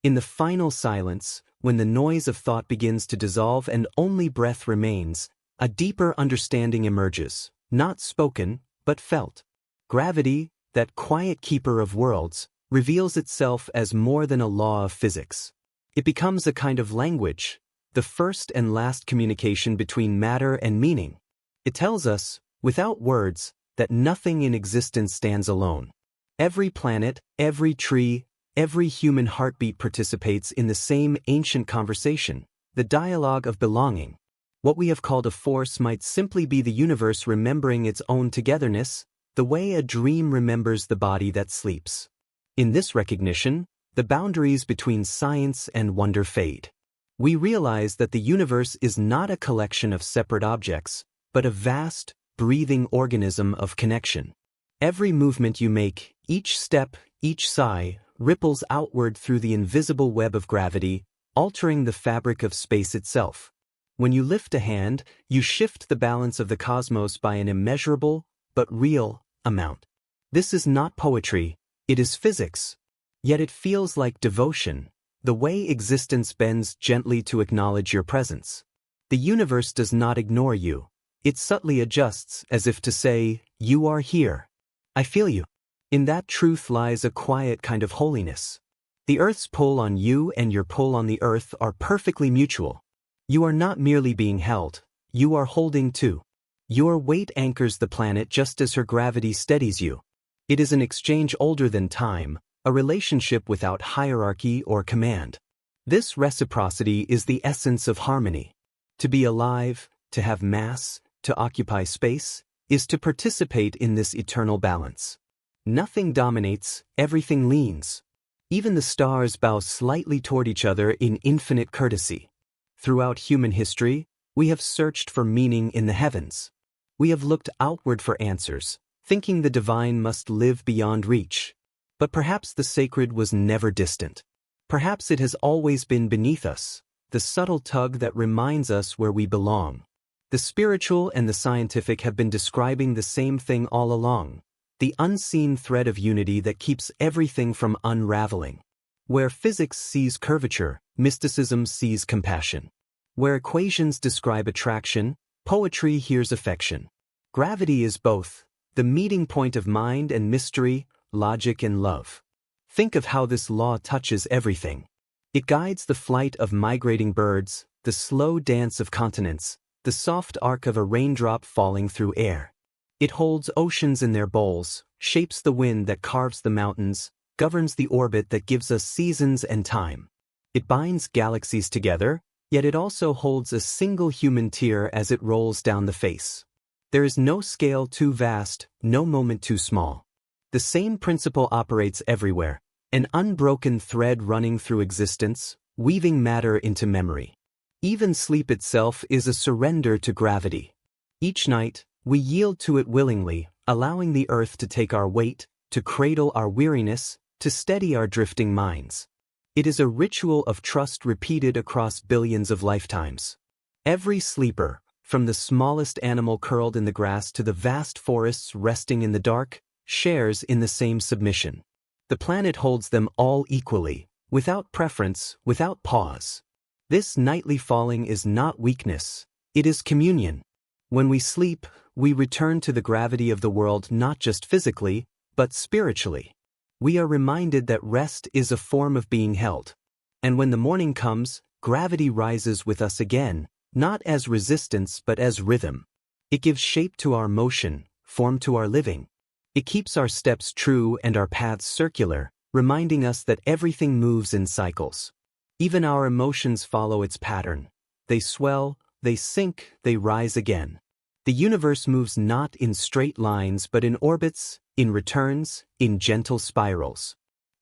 In the final silence, when the noise of thought begins to dissolve and only breath remains, a deeper understanding emerges, not spoken, but felt. Gravity, that quiet keeper of worlds, reveals itself as more than a law of physics. It becomes a kind of language, the first and last communication between matter and meaning. It tells us, without words, that nothing in existence stands alone. Every planet, every tree, every human heartbeat participates in the same ancient conversation, the dialogue of belonging. What we have called a force might simply be the universe remembering its own togetherness, the way a dream remembers the body that sleeps. In this recognition, the boundaries between science and wonder fade. We realize that the universe is not a collection of separate objects, but a vast, breathing organism of connection. Every movement you make, each step, each sigh, ripples outward through the invisible web of gravity, altering the fabric of space itself. When you lift a hand, you shift the balance of the cosmos by an immeasurable, but real, amount. This is not poetry, it is physics. Yet it feels like devotion, the way existence bends gently to acknowledge your presence. The universe does not ignore you. It subtly adjusts as if to say, "You are here. I feel you." In that truth lies a quiet kind of holiness. The Earth's pull on you and your pull on the Earth are perfectly mutual. You are not merely being held, you are holding too. Your weight anchors the planet just as her gravity steadies you. It is an exchange older than time, a relationship without hierarchy or command. This reciprocity is the essence of harmony. To be alive, to have mass, to occupy space, is to participate in this eternal balance. Nothing dominates, everything leans. Even the stars bow slightly toward each other in infinite courtesy. Throughout human history, we have searched for meaning in the heavens. We have looked outward for answers, thinking the divine must live beyond reach. But perhaps the sacred was never distant. Perhaps it has always been beneath us, the subtle tug that reminds us where we belong. The spiritual and the scientific have been describing the same thing all along. The unseen thread of unity that keeps everything from unraveling. Where physics sees curvature, mysticism sees compassion. Where equations describe attraction, poetry hears affection. Gravity is both, the meeting point of mind and mystery, logic and love. Think of how this law touches everything. It guides the flight of migrating birds, the slow dance of continents, the soft arc of a raindrop falling through air. It holds oceans in their bowls, shapes the wind that carves the mountains, governs the orbit that gives us seasons and time. It binds galaxies together, yet it also holds a single human tear as it rolls down the face. There is no scale too vast, no moment too small. The same principle operates everywhere, an unbroken thread running through existence, weaving matter into memory. Even sleep itself is a surrender to gravity. Each night, we yield to it willingly, allowing the earth to take our weight, to cradle our weariness, to steady our drifting minds. It is a ritual of trust repeated across billions of lifetimes. Every sleeper, from the smallest animal curled in the grass to the vast forests resting in the dark, shares in the same submission. The planet holds them all equally, without preference, without pause. This nightly falling is not weakness, it is communion. When we sleep, we return to the gravity of the world not just physically, but spiritually. We are reminded that rest is a form of being held. And when the morning comes, gravity rises with us again, not as resistance but as rhythm. It gives shape to our motion, form to our living. It keeps our steps true and our paths circular, reminding us that everything moves in cycles. Even our emotions follow its pattern. They swell, they sink, they rise again. The universe moves not in straight lines but in orbits, in returns, in gentle spirals.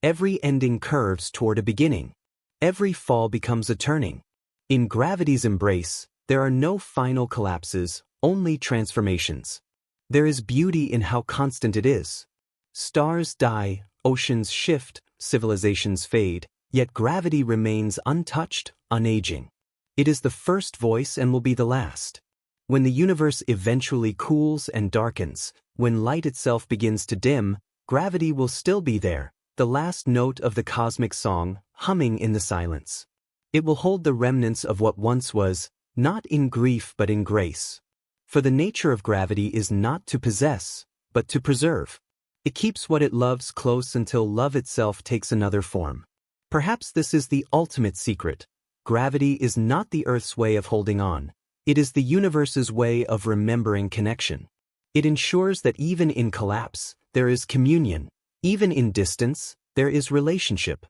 Every ending curves toward a beginning. Every fall becomes a turning. In gravity's embrace, there are no final collapses, only transformations. There is beauty in how constant it is. Stars die, oceans shift, civilizations fade, yet gravity remains untouched, unaging. It is the first voice and will be the last. When the universe eventually cools and darkens, when light itself begins to dim, gravity will still be there, the last note of the cosmic song, humming in the silence. It will hold the remnants of what once was, not in grief but in grace. For the nature of gravity is not to possess, but to preserve. It keeps what it loves close until love itself takes another form. Perhaps this is the ultimate secret. Gravity is not the Earth's way of holding on. It is the universe's way of remembering connection. It ensures that even in collapse, there is communion. Even in distance, there is relationship.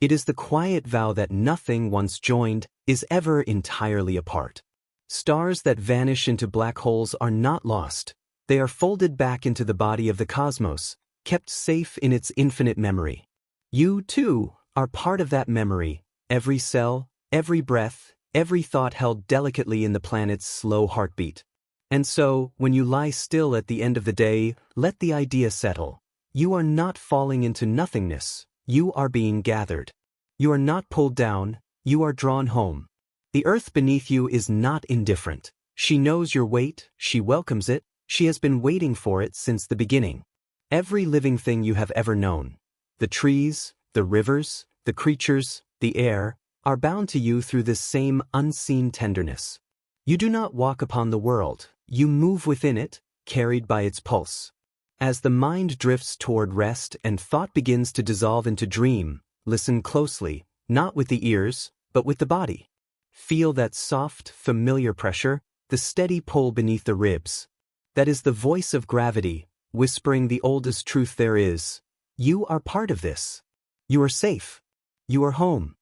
It is the quiet vow that nothing once joined is ever entirely apart. Stars that vanish into black holes are not lost. They are folded back into the body of the cosmos, kept safe in its infinite memory. You, too, are part of that memory, every cell, every breath, every thought held delicately in the planet's slow heartbeat. And so, when you lie still at the end of the day, let the idea settle. You are not falling into nothingness, you are being gathered. You are not pulled down, you are drawn home. The earth beneath you is not indifferent. She knows your weight, she welcomes it, she has been waiting for it since the beginning. Every living thing you have ever known, the trees, the rivers, the creatures, the air, are bound to you through this same unseen tenderness. You do not walk upon the world, you move within it, carried by its pulse. As the mind drifts toward rest and thought begins to dissolve into dream, listen closely, not with the ears, but with the body. Feel that soft, familiar pressure, the steady pull beneath the ribs. That is the voice of gravity, whispering the oldest truth there is. You are part of this. You are safe. You are home.